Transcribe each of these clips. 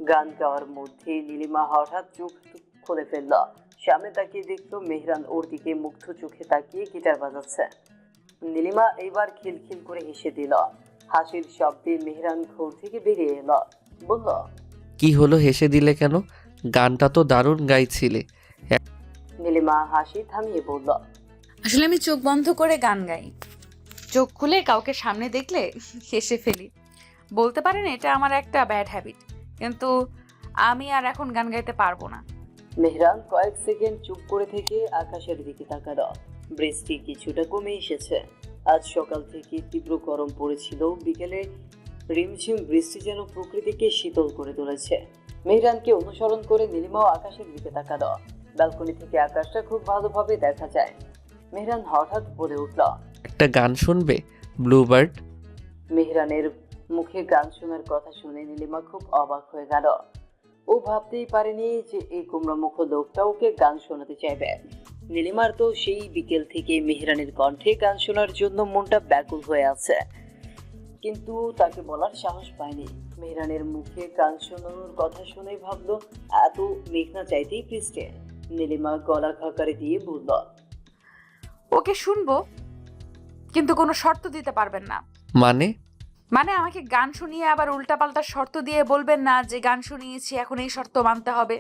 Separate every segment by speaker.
Speaker 1: গান গাওয়ার মধ্যে নীলিমা হঠাৎ চোখ খুলে ফেলল। সামনে তাকিয়ে দেখলো মেহরান ওর দিকে মুগ্ধ চোখে তাকিয়ে গিটার বাজাচ্ছে। নীলিমা এইবার খিলখিল করে হেসে দিল। হাসির শব্দে মেহরান ঘর থেকে বেরিয়ে এলো। বলল,
Speaker 2: কি হলো, হেসে দিলে কেন? গানটা তো দারুণ গাইছিলে।
Speaker 1: নীলিমা হাসি থামিয়ে বলল,
Speaker 3: আসলে আমি চোখ বন্ধ করে গান গাই, চোখ খুলে কাউকে সামনে দেখলে হেসে ফেলি। বলতে পারেন এটা আমার একটা ব্যাড হ্যাবিট, কিন্তু আমি আর এখন গান গাইতে পারবো না।
Speaker 1: মেহরান কয়েক সেকেন্ড চুপ করে থেকে আকাশের দিকে তাকালো। বৃষ্টি কিছুটা কমে এসেছে। আজ সকাল থেকে তীব্র গরম পড়েছিল। বিকেলে রিমঝিম বৃষ্টি যেন প্রকৃতিকে শীতল করে তুলেছে। মেহরানকে অনুসরণ করে নীলিমাও আকাশের দিকে তাকালো। ব্যালকনি থেকে আকাশটা খুব ভালোভাবে দেখা যায়। মেহরান হঠাৎ বলে উঠল,
Speaker 2: একটা গান শুনবে, ব্লুবার্ড?
Speaker 1: মেহরানের মুখে গান শোনার কথা শুনে নীলিমা খুব অবাক হয়ে গেল। ও ভাবতেই পারেনি যে এই গোমরামুখ লোকটা ওকে গান শোনাতে চাইবে। নীলিমার তো সেই বিকেল থেকে মেহরানের কণ্ঠে গান শোনার জন্য মনটা ব্যাকুল হয়ে আছে, কিন্তু তাকে বলার সাহস পায়নি। মেহরানের মুখে গান শোনানোর কথা শুনেই ভাবলো এত মেঘনা চাইতেই পৃষ্ঠে। নীলিমা গলা খাকারে দিয়ে বলল,
Speaker 3: ওকে শুনবো, কিন্তু কোনো শর্ত দিতে পারবেন না।
Speaker 2: মানে?
Speaker 3: মানে আমাকে গান শুনিয়ে আবার উল্টাপাল্টা শর্ত দিয়ে বলবেন না যে গান শুনিয়েছি এখন এই শর্ত মানতে হবে।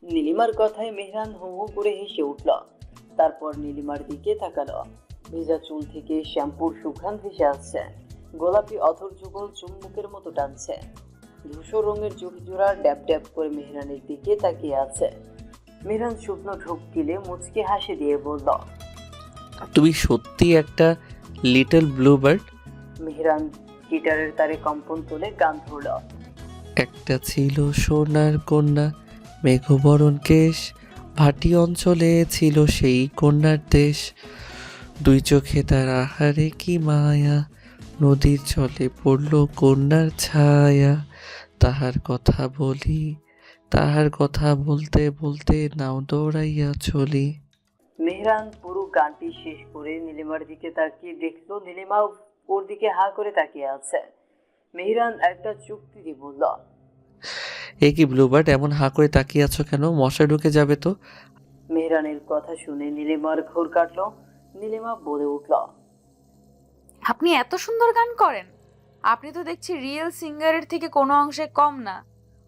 Speaker 1: নীলিমার কথায় মেহরান হু হু করে হেসে উঠল। তারপর নীলিমার দিকে তাকালো। ভেজা চুল থেকে শ্যাম্পুর সুঘ্রাণ ভেসে আসছে। গোলাপি অথর যুগল চুম্বকের মতো টানছে। ধূসর রঙের চোখ জোড়া ড্যাব ড্যাব করে মেহরানের দিকে তাকিয়ে আছে। মেহরান শুকনো ঢোক গিলে মুচকে হাসি দিয়ে বলল,
Speaker 2: তুমি সত্যি একটা লিটল ব্লুবার্ড।
Speaker 1: মেহরান গিটারের তারে কম্পন তুলে গান ধরল।
Speaker 2: একটা ছিল সোনার কন্যা, মেঘবরণ কেশ, ভাটি অঞ্চলে ছিল সেই কন্যার দেশ। দুই চোখে তার আহারে কি মায়া, নদীর জলে পড়ল কন্যার ছায়া। তাহার কথা বলি, তাহার কথা বলতে বলতে নাও দৌড়াইয়া চলি।
Speaker 1: মেহরান পুরো গানটি শেষ করে নীলিমার দিকে তাকিয়ে দেখলো নীলিমাও ওর দিকে হা করে তাকিয়ে আছে। মেহরান একটা চুক্তি দিয়ে বলল,
Speaker 2: এ কি ব্লুবার্ড, এমন হাঁ করে তাকিয়ে আছো কেন? মশা ঢুকে যাবে তো।
Speaker 1: মেহরানের কথা শুনে নীলিমার ঘোর কাটলো। নীলিমা বলে উঠল,
Speaker 3: আপনি এত সুন্দর গান করেন, আপনি তো দেখছি রিয়েল সিঙ্গারের থেকে কোনো অংশে কম না।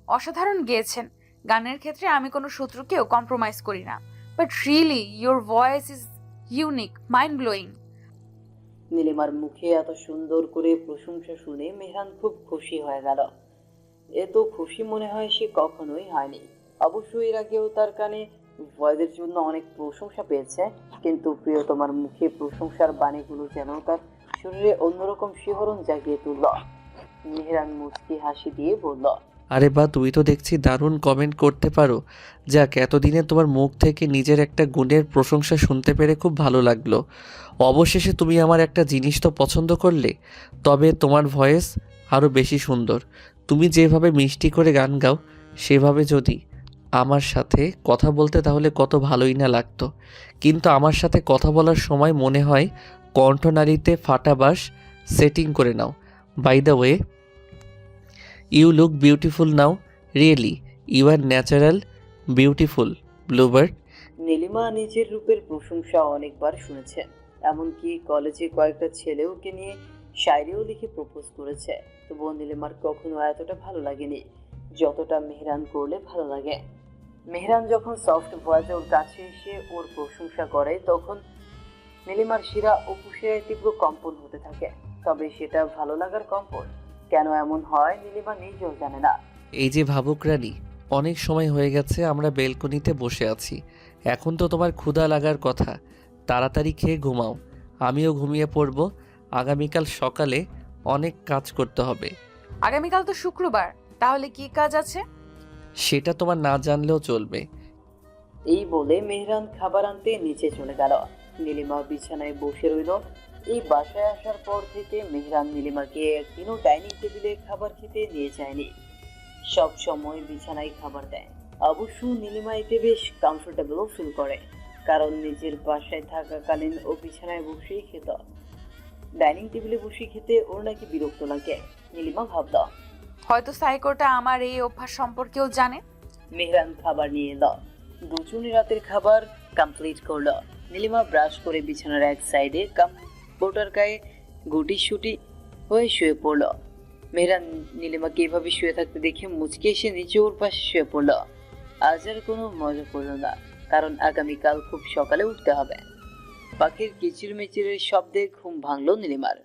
Speaker 3: অসাধারণ গেয়েছেন। গানের ক্ষেত্রে আমি কোনো সূত্রকেও কম্প্রোমাইজ করি না, but really your voice is unique, mind blowing.
Speaker 1: নীলিমার মুখে এত সুন্দর করে প্রশংসা শুনে মেহরান খুব খুশি হয়ে গেল। এত খুশি মনে হয় সে কখনোই হয়নি। অবশ্যই এর আগেও তার কানে ভয়েসের জন্য অনেক প্রশংসা পেয়েছে, কিন্তু প্রিয়তমার মুখে প্রশংসার বাণীগুলো যেন তার শরীরে অন্যরকম শিহরণ জাগিয়ে তুলল। মেহরান মুচকি হাসি দিয়ে বলল,
Speaker 2: আরে বা, তুমি তো দেখছি দারুণ কমেন্ট করতে পারো। যাক, এতদিনে তোমার মুখ থেকে নিজের একটা গুণের প্রশংসা শুনতে পেরে খুব ভালো লাগলো। অবশেষে তুমি আমার একটা জিনিস তো পছন্দ করলে। তবে তোমার ভয়েস আরও বেশি সুন্দর। তুমি যেভাবে মিষ্টি করে গান গাও, সেভাবে যদি আমার সাথে কথা বলতে তাহলে কত ভালোই না লাগতো। কিন্তু আমার সাথে কথা বলার সময় মনে হয় কণ্ঠনালীতে ফাটা বাঁশ সেটিং করে নাও। By the way, you look beautiful now, really you are natural beautiful bluebird.
Speaker 1: Nilima নিজের রূপের প্রশংসা অনেকবার শুনেছে। এমনকি কলেজে কয়েকটা ছেলে ওকে নিয়ে শায়রিও লিখে প্রপোজ করেছে। তবুও নীলিমার কখনো এতটা ভালো লাগেনি যতটা মেহরান করলে ভালো লাগে। মেহরান যখন সফট ভয়েসে ওর কাছে এসে ওর প্রশংসা করে, তখন নীলিমার শিরা ও পুশিরায় তীব্র কম্পন হতে থাকে। তবে সেটা ভালো লাগার কম্পন। কেন এমন হয় নীলিমা নিজেও জানে না।
Speaker 2: এই যে ভাবুক রানী, অনেক সময় হয়ে গেছে আমরা বেলকনিতে বসে আছি। এখন তো তোমার ক্ষুধা লাগার কথা। তাড়াতাড়ি খেয়ে ঘুমাও, আমিও ঘুমিয়ে পড়ব। আগামীকাল সকালে অনেক কাজ করতে হবে।
Speaker 3: আগামীকাল তো শুক্রবার, তাহলে কি কাজ আছে?
Speaker 2: সেটা তোমার না জানলেও চলবে।
Speaker 1: এই বলে মেহরান খাবার আনতে নিচে চলে গেল। নীলিমা বিছানায় বসে রইল। এই বাসায় আসার পর থেকে মেহরান নীলিমাকে একদিনও ডাইনিং টেবিলে খাবার খেতে নিয়ে যায়নি। সব সময় বিছানায় খাবার দেয়। অবশ্য নীলিমা এতে বেশ কমফোর্টেবলও ফিল করে, কারণ নিজের বাসায় থাকাকালীন ও বিছানায় বসেই খেত। ডাইনিং টেবিলে বসে খেতে ওর নাকি বিরক্ত লাগে। নীলিমা ভাবল,
Speaker 3: হয়তো সাইকোটা আমার এই অভ্যাস সম্পর্কেও জানে।
Speaker 1: মেহরান খাবার নিয়ে এলো। দুজনে রাতের খাবার কমপ্লিট করলো। নীলিমা ব্রাশ করে বিছানার এক সাইডে কম্পিউটার গায়ে গুটি সুটি হয়ে শুয়ে পড়লো। মেহরান নীলিমাকে এভাবে শুয়ে থাকতে দেখে মুচকে এসে নিচে ওর পাশে শুয়ে পড়লো। আজ আর কোনো মজা করলো না, কারণ আগামীকাল খুব সকালে উঠতে হবে। পাখির কিচিরমিচিরের শব্দে ঘুম ভাঙলো নীলিমার।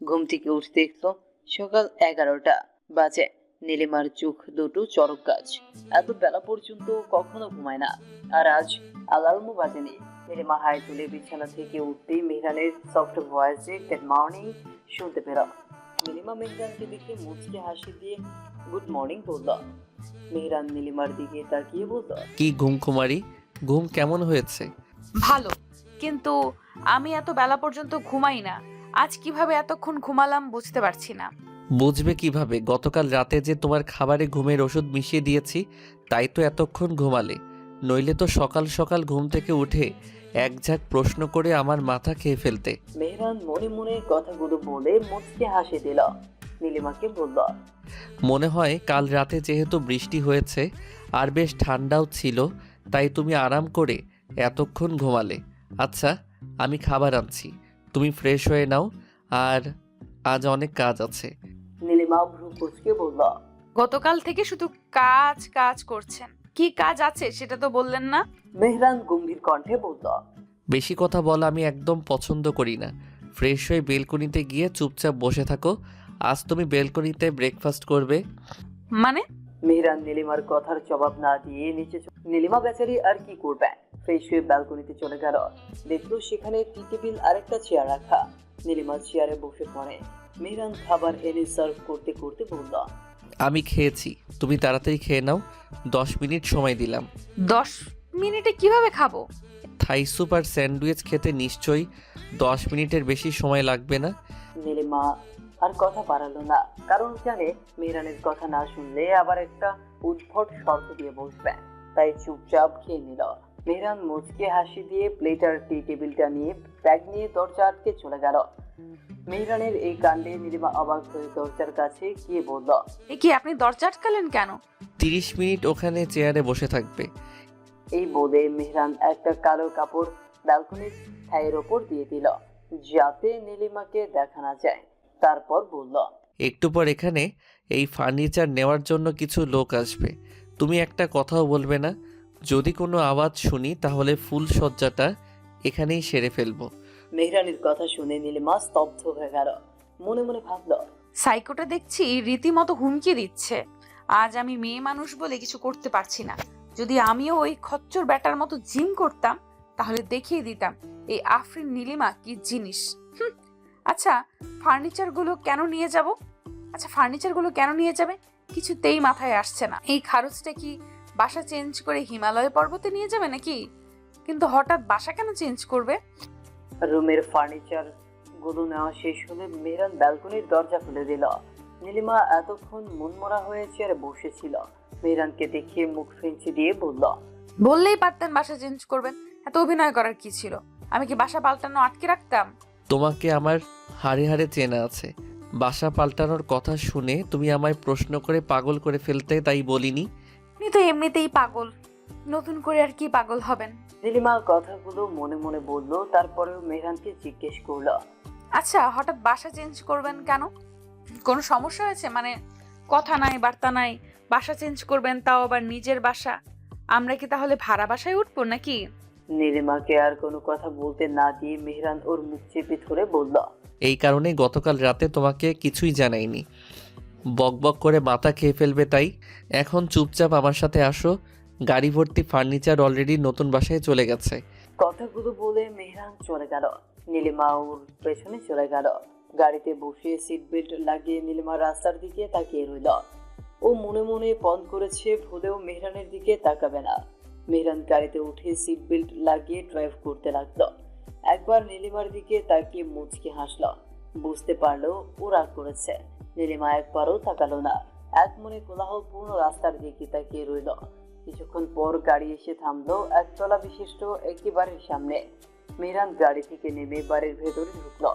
Speaker 1: ঘুম থেকে উঠতে দেখলো সকাল 11টা বাজে। নীলিমার চোখ দুটো চড়ক গাছ। এত বেলা পর্যন্ত কখনো ঘুমায় না, আর আজ অ্যালার্মও বাজেনি। নীলিমা হাই তুলে বিছানা থেকে উঠতেই মেহরানের সফট ভয়েসে গুড মর্নিং শুনতে পেল। নীলিমা মেহরানকে দেখে মুচকে হাসি দিয়ে গুড মর্নিং বলল। মেহরান নীলিমার দিকে তাকিয়ে বলল,
Speaker 2: কি ঘুম কুমারী, ঘুম কেমন হয়েছে?
Speaker 3: ভালো, কিন্তু আমি এত বেলা পর্যন্ত ঘুমাই না। আজ কিভাবে এতক্ষণ ঘুমালাম বুঝতে পারছি না।
Speaker 2: বুঝবে কিভাবে? গতকাল রাতে যে তোমার খাবারে ঘুমের ওষুধ মিশিয়ে দিয়েছি, তাই তো এতক্ষণ ঘুমালে। নইলে তো সকাল সকাল ঘুম থেকে উঠে এক ঝাঁক প্রশ্ন করে আমার মাথা খেয়ে ফেলতে।
Speaker 1: মেহরান মনে মনে কথাগুলো বলে মুচকে হাসি দিল। নীলিমাকে বলল,
Speaker 2: মনে হয় কাল রাতে যেহেতু বৃষ্টি হয়েছে আর বেশ ঠান্ডাও ছিল, তাই তুমি আরাম করে এতক্ষণ ঘুমালে। আচ্ছা, আমি খাবার আনছি, তুমি ফ্রেশ হয়ে নাও, আর আজ অনেক কাজ আছে।
Speaker 1: নীলিমা ভ্রু কুঁচকে বলল,
Speaker 3: গতকাল থেকে শুধু কাজ কাজ করছেন, কি কাজ আছে সেটা তো বললেন না।
Speaker 1: মেহরান গম্ভীর কণ্ঠে বলল,
Speaker 2: বেশি কথা বলা আমি একদম পছন্দ করি না। ফ্রেশ হয়ে বেলকনিতে গিয়ে চুপচাপ বসে থাকো। আজ তুমি বেলকনিতে ব্রেকফাস্ট করবে।
Speaker 3: মানে?
Speaker 1: মেহরান নীলিমার কথার জবাব না দিয়ে নীলিমা বেচারি আর কি করবে, ফ্রেশ হয়ে ব্যালকনিতে চলে গেল। দেখলো সেখানে টি টেবিল আর একটা চেয়ার রাখা। নীলিমা চেয়ারে বসে পড়ে। মেহরান খাবার এনে সার্ভ করতে করতে বলল,
Speaker 2: আমি খেয়েছি, তুমি তাড়াতাড়ি খেয়ে নাও। 10 মিনিট সময় দিলাম।
Speaker 3: 10 মিনিটে কিভাবে খাবো?
Speaker 2: থাই স্যুপ আর স্যান্ডউইচ খেতে নিশ্চয়ই 10 মিনিটের বেশি সময় লাগবে না।
Speaker 1: নীলিমা আর কথা বাড়ালো না, কারণ জানে মেহরানের কথা না শুনলে আবার একটা উদ্ভট শর্ত দিয়ে বসবে, তাই চুপচাপ খেয়ে নিল। মেহরান মুচকে হাসি দিয়ে প্লেট আর টি টেবিলটা নিয়ে ব্যাগ নিয়ে দরজা আটকে চলে গেল। মেহরানের এই কাণ্ডে নীলিমা অবাক হয়ে দরজার কাছে গিয়ে বলল,
Speaker 3: এ কি, আপনি দরজা আটকালেন কেন?
Speaker 2: 30 মিনিট ওখানে চেয়ারে বসে থাকবে।
Speaker 1: এই বলে মেহরান একটা কালো কাপড় ব্যালকনির ছাইয়ের ওপর দিয়ে দিল, যাতে নীলিমাকে দেখা না যায়। তারপর বলল,
Speaker 2: একটু পর এখানে এই ফার্নিচার নেওয়ার জন্য কিছু লোক আসবে। তুমি একটা কথাও বলবে না। যদি কোনো আওয়াজ শুনি তাহলে ফুল সজ্জাটা এখানেই সেরে ফেলবো।
Speaker 1: মেহরানের কথা শুনে নীলিমা স্তব্ধ হয়ে গেল। মনে মনে ভাবল,
Speaker 3: সাইকোটা দেখছি রীতিমতো হুমকি দিচ্ছে। আজ আমি মেয়ে মানুষ বলে কিছু করতে পারছি না। যদি আমিও ওই খচ্চর ব্যাটার মতো জিম করতাম, তাহলে দেখিয়ে দিতাম এই আফরিন নীলিমা কি জিনিস। আচ্ছা, ফার্নিচারগুলো কেন নিয়ে যাবে কিছুতেই মাথায় আসছে না। এই খারুজটা কি বাসা চেঞ্জ করে হিমালয় পর্বতে নিয়ে যাবে নাকি? কিন্তু হঠাৎ বাসা কেন চেঞ্জ করবে?
Speaker 1: রুমের ফার্নিচার গুলো নেওয়া শেষ হলে মেহরান ব্যালকনির দরজা খুলে দিল। নীলিমা এতক্ষণ মনমরা হয়ে চেয়ারে বসেছিল। মেহরানকে দেখে মুখ ফেঞ্চি দিয়ে বলল,
Speaker 3: বললেই পারতেন বাসা চেঞ্জ করবেন, এত অভিনয় করার কি ছিল? আমি কি বাসা পাল্টানো আটকে রাখতাম?
Speaker 2: তোমাকে আমার হাড়ে হাড়ে চেনা আছে। বাসা পাল্টানোর কথা শুনে তুমি আমায় প্রশ্ন করে পাগল করে ফেলতে, তাই বলিনি।
Speaker 3: আপনি তো এমনিতেই পাগল, নতুন করে আর কি পাগল হবেন?
Speaker 1: নীলিমা কথাগুলো মনে মনে বলল। তারপরেও মেহরানকে জিজ্ঞেস করলো,
Speaker 3: আচ্ছা, হঠাৎ বাসা চেঞ্জ করবেন কেন? কোনো সমস্যা হয়েছে? মানে কথা নাই বার্তা নাই, বাসা চেঞ্জ করবেন, তাও আবার নিজের বাসা। আমরা কি তাহলে ভাড়া বাসায় উঠবো নাকি?
Speaker 1: নীলিমাকে আর কোনো কথা বলতে না দিয়ে মেহরান ওর মুখ চেপে ধরে বলল,
Speaker 2: এই কারণে গতকাল রাতে তোমাকে কিছুই জানাইনি। বকবক করে মাথা খেয়ে ফেলবে, তাই এখন চুপচাপ আমার সাথে আসো। গাড়ি ভর্তি ফার্নিচার অলরেডি নতুন বাসায় চলে গেছে।
Speaker 1: কথাগুলো বলে মেহরান চলে গেল। নীলিমা ওর পেছনে চলে গেল। গাড়িতে বসে সিট বেল্ট লাগিয়ে নীলিমা রাস্তার দিকে তাকিয়ে রইল। ও মনে মনে পণ করেছে ভুলেও মেহরানের দিকে তাকাবে না। মেহরান গাড়িতে উঠে সিট বেল্ট লাগিয়ে ড্রাইভ করতে লাগলো। একবার নীলিমার দিকে তাকিয়ে মুচকি হাসলো। বুঝতে পারলো ও রাগ করেছে। নীলিমা একবারও তাকালো না, এক মনে কোলাহলপূর্ণ রাস্তার দিকে তাকিয়ে রইল। কিছুক্ষণ পর গাড়ি এসে থামলো একতলা বিশিষ্ট একটি বাড়ির সামনে। মেহরান গাড়ি থেকে নেমে বাড়ির ভেতরে ঢুকলো।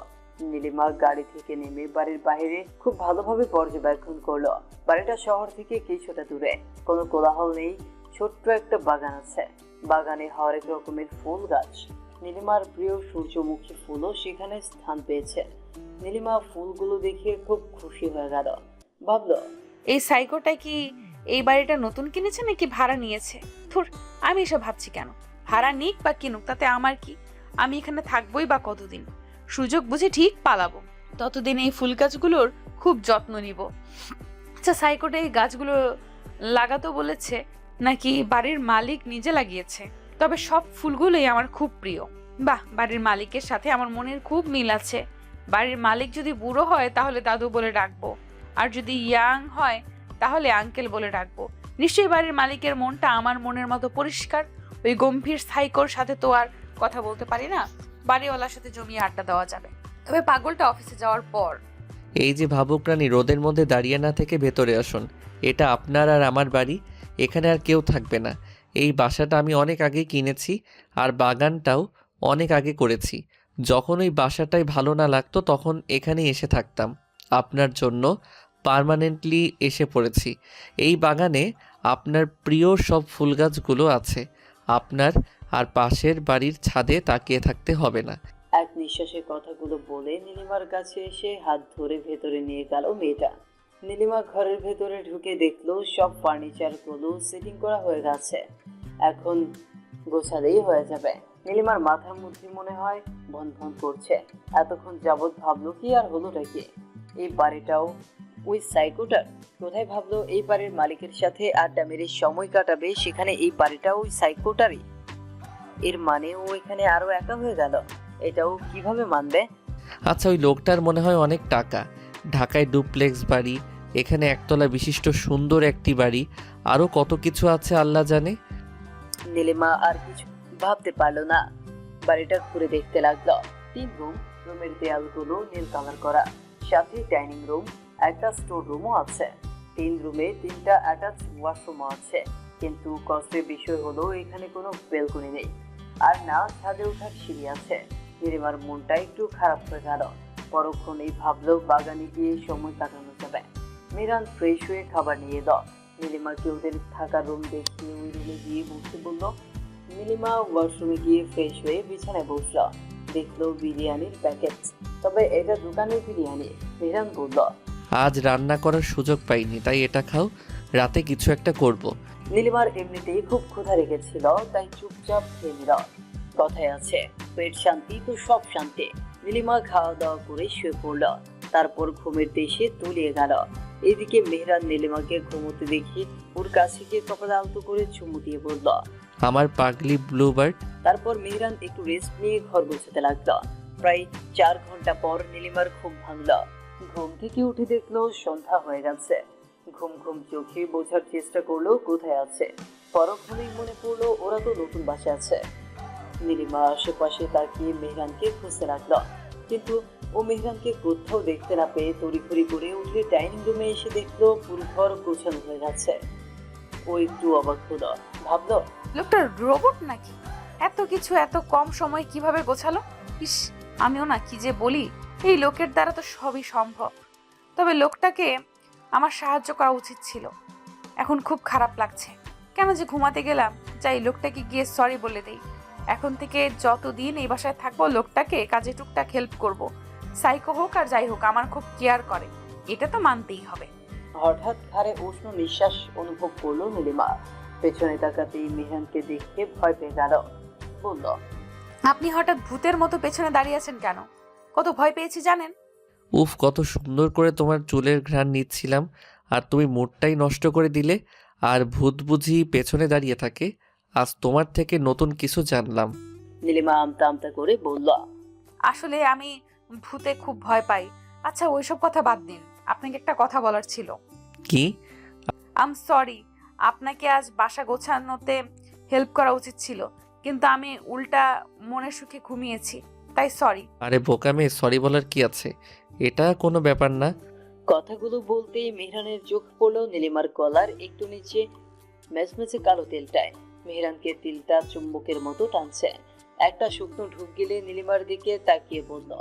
Speaker 1: নীলিমা গাড়ি থেকে নেমে বাড়ির বাইরে খুব ভালোভাবে পর্যবেক্ষণ করলো। বাড়িটা শহর থেকে কিছুটা দূরে, কোনো কোলাহল নেই। ছোট্ট একটা বাগান আছে, বাগানে হরেক রকমের ফুল গাছ। নীলিমার প্রিয় সূর্যমুখী ফুলও সেখানে স্থান পেয়েছে। নীলিমা ফুলগুলো দেখে খুব খুশি হয়ে গেল। ভাবলো,
Speaker 3: এই সাইকোটা কি এই বাড়িটা নতুন কিনেছে নাকি ভাড়া নিয়েছে? ধুর, আমি এসব ভাবছি কেন? ভাড়া নিক বা কিনুক তাতে আমার কি? আমি এখানে থাকবোই বা কতদিন? সুযোগ বুঝে ঠিক পালাবো। ততদিন এই ফুল গাছগুলোর খুব যত্ন নিব। আচ্ছা, সাইকোটা এই গাছগুলো লাগাতো বলেছে নাকি বাড়ির মালিক নিজে লাগিয়েছে? তবে সব ফুলগুলোই আমার খুব প্রিয়। বাহ, বাড়ির মালিকের সাথে আমার মনের খুব মিল আছে। বাড়ির মালিক যদি বুড়ো হয় তাহলে দাদু বলে ডাকবো, আর যদি ইয়াং হয় তাহলে আঙ্কেল বলে ডাকবো। নিশ্চয়ই বাড়ির মালিকের মনটা আমার মনের মতো পরিষ্কার। ওই গম্ভীর সাইকোর সাথে তো আর কথা বলতে পারি না, বাড়িওয়ালার সাথে জমিয়ে আড্ডা দেওয়া যাবে। তবে পাগলটা অফিসে যাওয়ার পর
Speaker 2: এই যে ভাবুক রানী, রোদের মধ্যে দাঁড়িয়ে না থেকে ভেতরে আসুন। এটা আপনার আর আমার বাড়ি, এখানে আর কেউ থাকবে না। এই বাসাটা আমি অনেক আগেই কিনেছি, আর বাগানটাও অনেক আগে করেছি। যখন ওই বাসাটাই ভালো না লাগতো তখন এখানেই এসে থাকতাম। আপনার জন্য পার্মানেন্টলি এসে পড়েছি। এই বাগানে আপনার প্রিয় সব ফুল গাছগুলো আছে। আপনার আর পাশের বাড়ির ছাদে তাকিয়ে থাকতে হবে না।
Speaker 1: এক নিঃশ্বাসে কথাগুলো বলে নীলিমার কাছে এসে হাত ধরে ভেতরে নিয়ে গেল মেয়েটা। নীলিমা ঘরের ভেতরে ঢুকে দেখলো সব ফার্নিচারগুলো সেটিং করা হয়ে গেছে, এখন গোছালেই হয়ে যাবে। নীলিমার মাথার মধ্যে মনে হয় ভন ভন করছে। এতক্ষণ যাবৎ ভাবলো কি আর হলোটা কি? এই বাড়িটাও ওই সাইকোটার? কোথায় ভাবলো এই বাড়ির মালিকের সাথে আড্ডা মেরে সময় কাটাবে, সেখানে এই বাড়িটাও ওই সাইকোটারই। এর মানে ও এখানে আরো একা হয়ে গেল, এটাও কিভাবে মানবে?
Speaker 2: আচ্ছা, ওই লোকটার মনে হয় অনেক টাকা। ঢাকায় ডুপ্লেক্স বাড়ি, এখানে একতলা বিশিষ্ট সুন্দর একটি বাড়ি, আরও কত কিছু আছে আল্লাহ জানে।
Speaker 1: নীলিমা আর কিছু ভাবতে পারলো না, বাড়িটা ঘুরে দেখতে লাগলো। 3 রুম, রুমের দেয়ালগুলো নীল কালার করা, সাথে ডাইনিং রুম, একটা স্টোর রুমও আছে। 3 রুমে 3টা অ্যাটাচ ওয়াশরুম আছে, কিন্তু কষ্টের বিষয় হলো এখানে কোনো বেলকনি নেই, আর না ছাদে ওঠার সিঁড়ি আছে। নীলিমার মনটা একটু খারাপ হয়ে গেল। পরক্ষণেই ভাবলো বাগানে গিয়ে সময় কাটানো যাবে। মিরান ফ্রেশ হয়ে খাবার নিয়ে এলো। নীলিমাকে ওদের থাকার রুম দেখিয়ে ওই রুমে গিয়ে বসতে বলল। নীলিমা ওয়াশরুমে গিয়ে ফ্রেশ হয়ে বিছানায় বসলো। দেখলো বিরিয়ানির প্যাকেট, তবে এটা দোকানের বিরিয়ানি। মিরান বলল,
Speaker 2: আজ রান্না করার সুযোগ পাইনি, তাই এটা খাও, রাতে কিছু একটা করব।
Speaker 1: নীলিমার এমনিতেই খুব ক্ষুধা লেগেছিল, তাই চুপচাপ খেয়ে নিল। কথায় আছে, পেট শান্তি তো সব শান্তি। নীলিমা খাওয়া দাওয়া করে শুয়ে পড়ল, তারপর ঘুমের দেশে তলিয়ে গেল। এদিকে মেহরান নীলিমাকে ঘুমোতে দেখি ওর কাছে গিয়ে কপালে আলতো করে চুমু দিয়ে বলল,
Speaker 2: আমার পাগলি ব্লুবার্ড।
Speaker 1: তারপর মেহরান একটু রেস্ট নিয়ে ঘর গোছাতে লাগলো। প্রায় 4 ঘন্টা পর নীলিমার ঘুম ভাঙল। ঘুম থেকে উঠে দেখলো সন্ধ্যা হয়ে গেছে। ঘুম ঘুম চোখে বোঝার চেষ্টা করলো কোথায় আছে। পরক্ষণেই মনে পড়লো ওরা তো নতুন বাসায় আছে। নীলিমা আশেপাশে তাকিয়ে মেহরানকে খুঁজতে লাগলো, কিন্তু ও মেহরানকে কোথাও দেখতে না পেয়ে তড়িঘড়ি করে উঠে ডাইনিং রুমে এসে দেখলো পুরো ঘর গোছানো হয়ে গেছে। ও একটু অবাক হলো, ভাবলো
Speaker 3: লোকটা রোবট নাকি? এত কিছু এত কম সময় কিভাবে গোছালো? ইস, আমিও না কি যে বলি, এই লোকের দ্বারা তো সবই সম্ভব। তবে লোকটাকে আমার সাহায্য করা উচিত ছিল। এখন খুব খারাপ লাগছে, কেন যে ঘুমাতে গেলাম। যাই, লোকটাকে গিয়ে সরি বলে দেই। এখন থেকে যতদিন এই বাসায় থাকবো লোকটাকে কাজে টুকটাক হেল্প করব। সাইকো হোক আর যাই হোক, আমার খুব কেয়ার করে, এটা তো মানতেই হবে।
Speaker 1: হঠাৎ ঘাড়ে উষ্ণ নিঃশ্বাস অনুভব করলো নীলিমা। পেছনে তাকাতেই মেহরানকে দেখে ভয় পেয়ে গেল। বলল,
Speaker 3: আপনি হঠাৎ ভূতের মতো পেছনে দাঁড়িয়ে আছেন কেন? কত ভয় পেয়েছি জানেন?
Speaker 2: উফ, কত সুন্দর করে তোমার চুলের ঘ্রাণ নিচ্ছিলাম, আর তুমি মুডটাই নষ্ট করে দিলে। আর ভূত বুঝি পেছনে দাঁড়িয়ে থাকে? আজ তোমার থেকে নতুন কিছু জানলাম।
Speaker 1: নীলিমা আমতা আমতা করে বলল,
Speaker 3: আসলে আমি ভূতে খুব ভয় পাই। আচ্ছা, ওইসব কথা বাদ দিন, আপনাকে একটা কথা বলার ছিল।
Speaker 2: কি?
Speaker 3: আম সরি, আপনাকে আজ বাসা গোছানোতে হেল্প করা উচিত ছিল, কিন্তু আমি উল্টা মনের সুখে ঘুমিয়েছি, তাই সরি।
Speaker 2: আরে বোকা মেয়ে, সরি বলার কি আছে? এটা কোনো ব্যাপার না।
Speaker 1: কথাগুলো বলতেই মেহরানের চোখ পড়লো নীলিমার গলার একটু নিচে মেচমেচে কালো তেলটায়। মেহরানকে তিলটা চুম্বকের মতো টানছে। একটা শুকনো ঢুক গেলে নীলিমার দিকে তাকিয়ে বলল,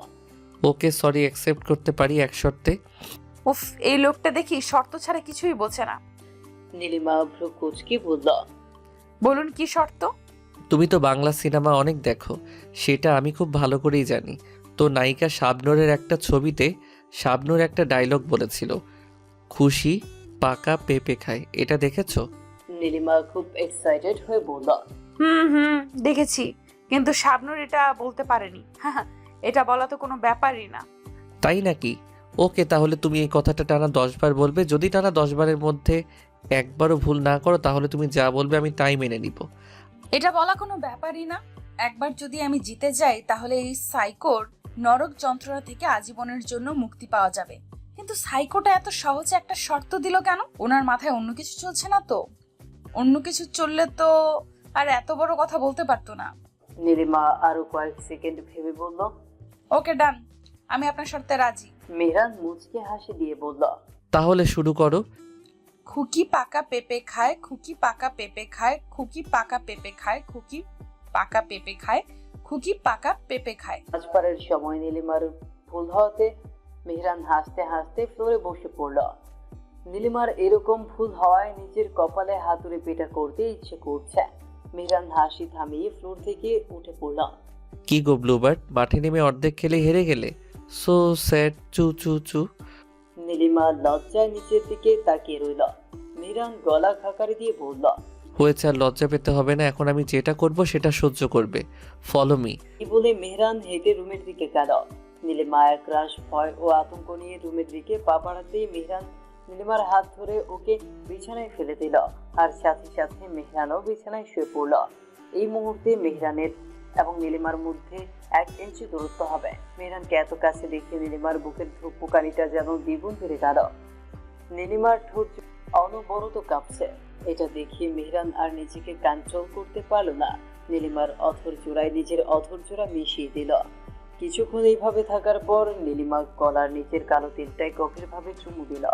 Speaker 2: ওকে সরি অ্যাকসেপ্ট করতে পারি এক শর্তে।
Speaker 3: উফ, এই লোকটা দেখি শর্ত ছাড়া কিছুই বোঝে না।
Speaker 1: নীলিমা ভ্রু কুচকে বলল,
Speaker 3: বলুন কি শর্ত?
Speaker 2: তুমি তো বাংলা সিনেমা অনেক দেখো, সেটা আমি খুব ভালো করেই জানি। তো নায়িকা শাবনূরের একটা ছবিতে শাবনূর একটা ডায়লগ বলেছিল, খুশি পাকা পেঁপে খায়, এটা দেখেছো?
Speaker 1: নীলিমা খুব এক্সাইটেড হয়ে বলল,
Speaker 3: হুম, দেখেছি, কিন্তু শাবনূর এটা বলতে পারেনি। হ্যাঁ, এটা বলা তো কোনো ব্যাপারই না।
Speaker 2: তাই নাকি? ওকে, তাহলে তুমি এই কথাটা টানা 10 বার বলবে। যদি টানা 10 বারের মধ্যে একবারও ভুল না করো তাহলে তুমি যা বলবে আমি তাই মেনে নিব।
Speaker 3: এটা বলা কোনো ব্যাপারই না। একবার যদি আমি জিতে যাই তাহলে এই সাইকোর নরক যন্ত্রণা থেকে আজীবনের জন্য মুক্তি পাওয়া যাবে। কিন্তু সাইকোটা এত সহজে একটা শর্ত দিল কেন? ওনার মাথায় অন্য কিছু চলছে না তো? অন্য কিছু চললে তো আর এত বড় কথা বলতে পারতো না।
Speaker 1: নীলিমা আরো কয়েক সেকেন্ড ভেবে বলল,
Speaker 3: ওকে ডান, আমি আপনার শর্তে রাজি।
Speaker 1: মেহরান মুচকে হাসি দিয়ে বলল,
Speaker 2: তাহলে শুরু করো।
Speaker 3: খুকি পাকা পেঁপে খায়, খুকি পাকা পেঁপে খায়, খুকি পাকা পেঁপে খায়, খুকি পাকা পেঁপে খায়, খুকি পাকা পেঁপে খায়।
Speaker 1: পাঁচবারের সময় নীলিমার ভুল হওয়াতে মেহরান হাসতে হাসতে ফ্লোরে বসে পড়ল। নীলিমার এরকম ভুল হওয়ায় নিজের কপালে হাতুড়ে পেটা করতে ইচ্ছে করছে। মেহরান হাসি থামিয়ে ফ্লোর থেকে উঠে পড়ল।
Speaker 2: কি গো ব্লুবার্ড, মাঠে নেমে অর্ধেক খেলে হেরে গেলে? সো স্যাড, চু চু চু।
Speaker 1: নীলিমা লজ্জায় নিচের দিকে তাকিয়ে রইল। মেহরান গলা খাকারি দিয়ে বলল,
Speaker 2: হয়েছে, আর লজ্জা পেতে হবে না। এখন আমি যেটা করব সেটা সহ্য করবে। Follow me.
Speaker 1: কি বলে মেহরান হেঁটে রুমের দিকে গেল। নীলিমা একরাশ ভয় ও আতঙ্ক নিয়ে রুমের দিকে পা বাড়াতেই মেহরান নীলিমার হাত ধরে ওকে বিছানায় ফেলে দিল, আর সাথে সাথে মেহরানও বিছানায় শুয়ে পড়ল। এই মুহূর্তে মেহরানের এবং নীলিমার মধ্যে 1 ইঞ্চি দূরত্ব হবে। মেহরানকে এত কাছে দেখে নীলিমার বুকের ধুকপুকানিটা যেন দ্বিগুণ বেড়ে গেল। নীলিমার ঠোঁট অনবরত কাঁপছে। এটা দেখে মেহরান আর নিজেকে কন্ট্রোল করতে পারল না। নীলিমার অথর জোড়ায় নিজের অথর জোড়া মিশিয়ে দিল। কিছুক্ষণ এইভাবে থাকার পর নীলিমা গলার নিচের কালো তিলটায় গভীরভাবে চুমু দিল।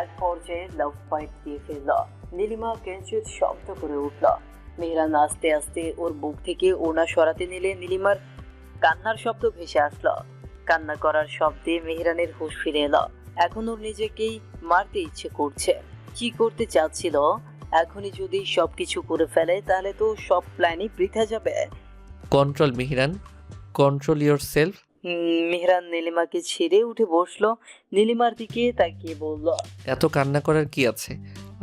Speaker 1: এক পর্যায়ে লাভ ফাইট দিয়ে ফেলল। নীলিমা কেঞ্চুত শব্দ করে উঠল। মেহরান আস্তে আস্তে ওর বুক থেকে ওড়না সরাতে নিলে নীলিমার কান্নার শব্দ ভেসে আসলো। কান্না করার শব্দে মেহরানের হুঁশ ফিরে এলো। এখন ওর নিজেকেই মারতে ইচ্ছে করছে। কি করতে চাচ্ছিল? এখনই যদি সবকিছু করে ফেলে তাহলে তো সব প্ল্যানই বৃথা যাবে।
Speaker 2: Control Mihran, control yourself.
Speaker 1: Mehran নীলিমাকে ছেড়ে উঠে বসলো। নীলিমার দিকে তাকিয়ে বলল,
Speaker 2: এত কান্না করার কি আছে?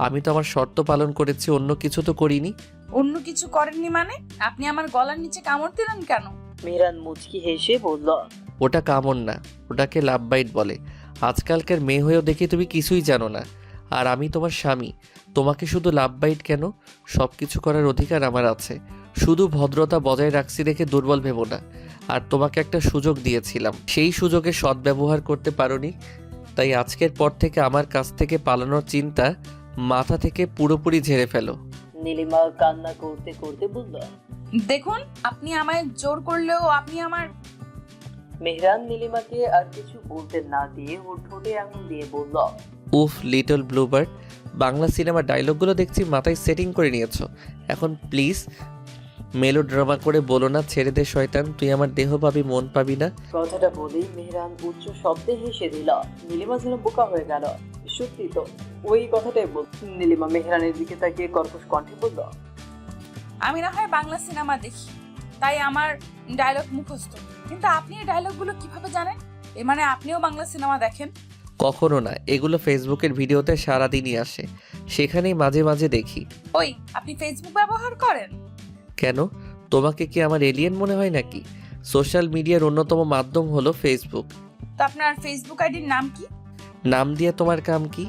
Speaker 2: আমি তো আমার শর্ত পালন করেছি, অন্য কিছু তো করিনি।
Speaker 3: অন্য কিছু করেননি মানে? আপনি আমার গলার নিচে কামড় দিলেন কেন?
Speaker 1: মেহরান মুচকি হেসে বলল,
Speaker 2: ওটা কামড় না, ওটাকে লাভ বাইট বলে। আজকালকার মেয়ে হয়েও দেখি তুমি কিছুই জানো না। আর আমি তোমার স্বামী, তোমাকে শুধু লাভ বাইট কেন, সব কিছু করার অধিকার আমার আছে। শুধু ভদ্রতা বজায় রাখছি দেখে দুর্বল ভেবো না। আর তোমাকে একটা সুযোগ দিয়েছিলাম, সেই সুযোগে সদ্ব্যবহার করতে পারোনি। তাই আজকের পর থেকে আমার কাছ থেকে পালানোর চিন্তা মাথা থেকে পুরোপুরি ঝেড়ে ফেলো।
Speaker 1: নীলিমা কান্না করতে করতে বলল।
Speaker 3: দেখুন, আপনি আমায় জোর করলেও আপনি আমার...
Speaker 1: মেহরান নীলিমাকে আর কিছু বলতে না দিয়ে ওর ঠোঁটে আঙুল দিয়ে বলল,
Speaker 2: উফ লিটল ব্লুবার্ড, বাংলা সিনেমার ডায়লগগুলো দেখছি মাথায় সেটিং করে নিয়েছো। এখন প্লিজ মেলো ড্রামা করে বলো না, ছেড়ে দে শয়তান, তুই আমার দেহ পাবি মন পাবি না।
Speaker 1: কথাটা বলেই মেহরান উচ্চ শব্দে হেসে দিল। নীলিমা যেন বোকা হয়ে গেল। সত্যি তো, ওই কথাটাই বল। নীলিমা মেহরানের দিকে তাকিয়ে কর্কশ কণ্ঠে বলল,
Speaker 3: আমি না হয় বাংলা সিনেমা দেখি, তাই আমার ডায়লগ মুখস্থ, কিন্তু আপনি এই ডায়লগগুলো কিভাবে জানেন? এ মানে আপনিও বাংলা সিনেমা দেখেন?
Speaker 2: কখনো না, এগুলো ফেসবুকের ভিডিওতে সারাদিনই আসে, সেখানেই মাঝে মাঝে দেখি।
Speaker 3: ওই, আপনি ফেসবুক ব্যবহার করেন?
Speaker 2: কেন, তোমাকে কি আমার এলিয়েন মনে হয় নাকি? সোশ্যাল মিডিয়ার অন্যতম মাধ্যম হলো ফেসবুক।
Speaker 3: তো আপনার ফেসবুক আইডির নাম কি?
Speaker 2: নাম দিয়ে তোমার কাম কি?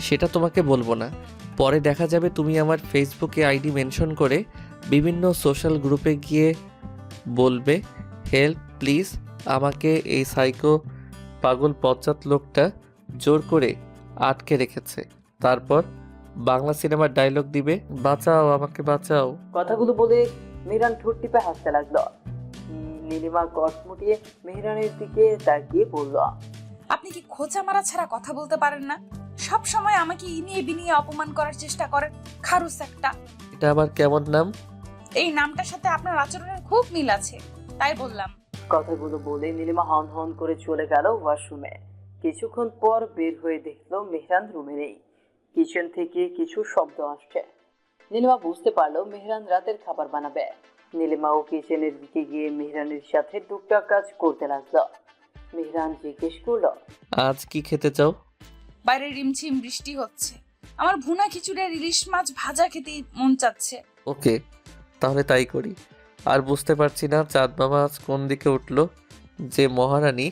Speaker 2: সেটা তোমাকে বলবো না। পরে দেখা যাবে তুমি আমার ফেসবুকে আইডি মেনশন করে বিভিন্ন সোশ্যাল গ্রুপে গিয়ে বলবে, হেল্প প্লিজ, আমাকে এই সাইকো পাগল পশ্চাৎ লোকটা জোর করে আটকে রেখেছে। তারপর বাংলা সিনেমার ডায়লগ দিবে, বাঁচাও আমাকে বাঁচাও।
Speaker 1: কথাগুলো বলে মেহরান ঠোঁট টিপে হাসতে লাগলো। নীলিমা কসমুটিয়ে মেহরানের দিকে তাকিয়ে বলল,
Speaker 3: আপনি কি খোঁচা মারা ছাড়া কথা বলতে পারেন না? সব সময় আমাকে ইনিয়ে বিনিয়ে অপমান করার চেষ্টা করেন, খারুস একটা।
Speaker 2: এটা আবার কেমন নাম?
Speaker 3: এই নামটার সাথে আপনার আচরণের খুব মিল আছে, তাই বললাম।
Speaker 1: কথাগুলো বলে নীলিমা হন হন করে চলে গেল ওয়াশরুমে। কিছুক্ষণ পর বের হয়ে দেখলো মেহরান রুমে নেই। কিচেন থেকে কিছু শব্দ আসছে। নীলিমা বুঝতে পারলো মেহরান রাতের খাবার বানাবে। নীলিমাও কিচেনের দিকে গিয়ে মেহরানের সাথে টুকটাক কাজ করতে লাগলো। মেহরান জিজ্ঞেস করলো,
Speaker 2: আজ কি খেতে চাও?
Speaker 3: বাইরে রিমঝিম বৃষ্টি হচ্ছে, আমার ভুনা খিচুড়ি আর ইলিশ মাছ ভাজা খেতে মন চাচ্ছে।
Speaker 2: ওকে, তাহলে তাই করি। আর বুঝতে পারছি না চাঁদ মামা আজ কোন দিকে উঠলো, যে মহারানী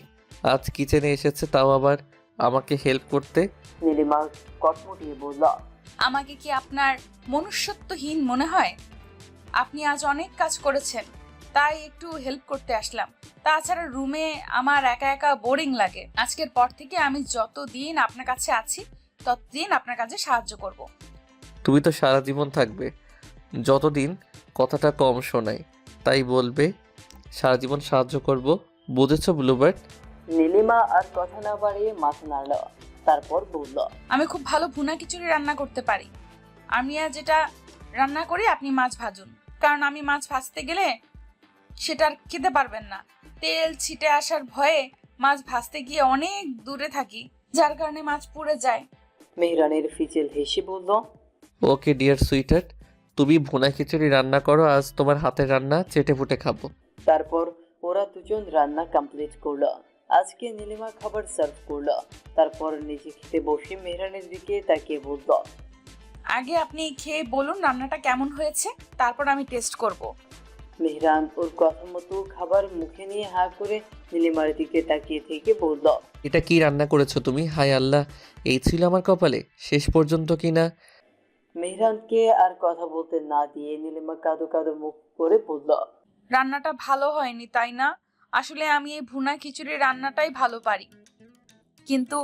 Speaker 2: আজ কিচেনে এসেছে, তাও আবার আমাকে হেল্প করতে।
Speaker 1: নীলিমা কটমটিয়ে বলল,
Speaker 3: আমাকে কি আপনার মনুষ্যত্বহীন মনে হয়? আপনি আজ অনেক কাজ করেছেন, তাই একটু হেল্প করতে আসলাম। তাছাড়া রুমে আমার একা একা বোরিং লাগে। আজকের পর থেকে আমি যতদিন আপনার কাছে আছি ততদিন আপনার কাজে সাহায্য করব।
Speaker 2: তুমি তো সারা জীবন থাকবে, যতদিন কথাটা কম শোনায়, তাই বলবে সারা জীবন সাহায্য করব। বুঝেছো ব্লুবার্ড?
Speaker 1: নীলিমা আর কথা না বাড়িয়ে মাথা নাড়ল। তারপর বলল,
Speaker 3: আমি খুব ভালো ভুনা খিচুড়ি রান্না করতে পারি। আমি আর যেটা রান্না করি আপনি মাছ ভাজুন, কারণ আমি মাছ ভাজতে গেলে সেটা আর খেতে পারবেন না। তেল ছিটে আসার ভয়ে মাছ ভাজতে গিয়ে অনেক দূরে থাকি, যার কারণে মাছ পুড়ে যায়।
Speaker 1: মেহরানের ফিচেল হেসে বলল,
Speaker 2: ওকে ডিয়ার সুইটার, তুমি ভুনা খিচুড়ি রান্না করো, আজ তোমার হাতের রান্না চেটে পুটে খাবো।
Speaker 1: তারপর ওরা দুজন রান্না কমপ্লিট করলো। আজকে নীলিমা খাবার সার্ভ করলো। তারপর নিজে খেতে বসে মেহরানের দিকে তাকিয়ে বলল,
Speaker 3: আগে আপনি খেয়ে বলুন রান্নাটা কেমন হয়েছে, তারপর আমি টেস্ট করব।
Speaker 1: মেহরান ওর কথা মতো খাবার মুখে নিয়ে হা করে নীলিমার দিকে তাকিয়ে থেকে বলল,
Speaker 2: এটা কি রান্না করেছো তুমি? হায় আল্লাহ, এই ছিল আমার কপালে শেষ পর্যন্ত কিনা।
Speaker 1: মেহরানকে আর কথা বলতে না দিয়ে নীলিমা কাঁদো কাঁদো মুখ করে বলল,
Speaker 3: রান্নাটা ভালো হয়নি তাই না? আসলে আমি এই ভুনা খিচুড়ি রান্নাটাই ভালো পারি, কিন্তু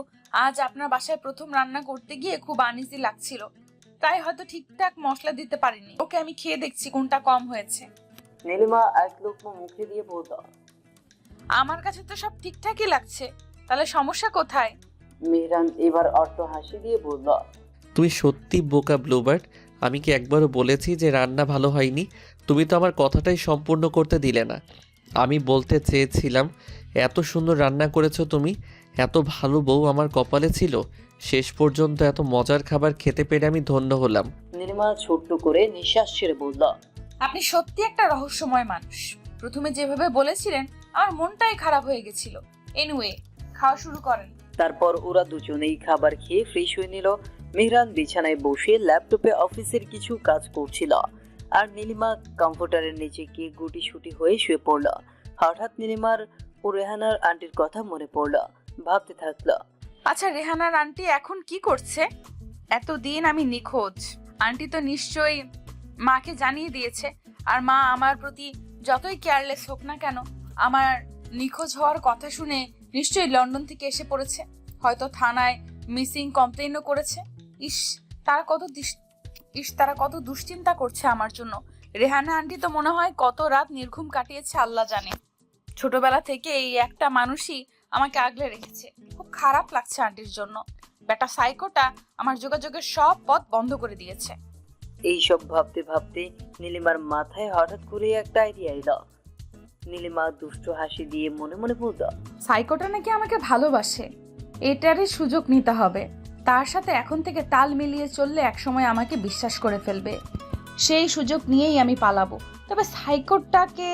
Speaker 3: আজ আপনার বাসায় প্রথম রান্না করতে গিয়ে খুব আনইজি লাগছিল, তাই হয়তো ঠিকঠাক মশলা দিতে পারিনি। ওকে, আমি খেয়ে দেখছি কোনটা কম হয়েছে।
Speaker 1: নীলিমা এক লোকমা মুখে দিয়ে বলল,
Speaker 3: আমার কাছে তো সব ঠিকঠাকই লাগছে, তাহলে সমস্যা কোথায়?
Speaker 1: মেহরান এবার অট্ট হাসি দিয়ে বলল,
Speaker 2: তুমি সত্যি বোকা ব্লুবার্ড, আমি কি একবারও বলেছি যে রান্না ভালো হয়নি? তুমি তো আমার কথাটাই সম্পূর্ণ করতে দিলে না। আমি বলতে চেয়েছিলাম এত সুন্দর রান্না করেছো তুমি, এত ভালো বউ আমার কপালে ছিল, শেষ পর্যন্ত এত মজার খাবার খেতে পেরে আমি ধন্য হলাম।
Speaker 1: নীলিমা ছোট্ট করে নিঃশ্বাস ছেড়ে বলল,
Speaker 3: আপনি সত্যি একটা রহস্যময় মানুষ। প্রথমে যেভাবে বলেছিলেন আমার মনটাই খারাপ হয়ে গেছিল। এনিওয়ে, খাওয়া শুরু করেন।
Speaker 1: তারপর ওরা দুজনেই খাবার খেয়ে ফ্রেশ হয়ে নিল। মেহরান বিছানায় বসে ল্যাপটপে অফিসের কিছু কাজ করছিল, আর নীলিমা কম্পিউটারের নিচে গিয়ে গুটিসুটি হয়ে শুয়ে পড়ল। হঠাৎ নীলিমার ও রেহানার আন্টির কথা মনে পড়ল। ভাবতে থাকলো,
Speaker 3: আচ্ছা, রেহানার আন্টি এখন কি করছে? এতদিন আমি নিখোঁজ, আন্টি তো নিশ্চয়ই মাকে জানিয়ে দিয়েছে। আর মা আমার প্রতি যতই কেয়ারলেস হোক না কেন, আমার নিখোঁজ হওয়ার কথা শুনে নিশ্চয়ই লন্ডন থেকে এসে পড়েছে, হয়তো থানায় মিসিং কমপ্লেনও করেছে। ইস, তারা কত দুশ্চিন্তা করছে আমার জন্য। রেহানা আন্টি তো মনে হয় কত রাত নির্ঘুম কাটিয়েছে আল্লাহ জানে। ছোটবেলা থেকে এই একটা মানুষই আমাকে আগলে রেখেছে। খুব খারাপ লাগছে আন্টির জন্য। বেটা সাইকোটা আমার যোগাযোগের সব পথ বন্ধ করে দিয়েছে।
Speaker 1: এইসব ভাবতে ভাবতে নীলিমার মাথায় হঠাৎ করে একটা আইডিয়া এলো। নীলিমা দুষ্ট হাসি দিয়ে মনে মনে বলল,
Speaker 3: সাইকোটা নাকি আমাকে ভালোবাসে, এটারই সুযোগ নিতে হবে। তার সাথে এখন থেকে তাল মিলিয়ে চললে একসময় আমাকে বিশ্বাস করে ফেলবে। সেই সুযোগ নিয়েই আমি পালাবো। তবে সাইকোটাকে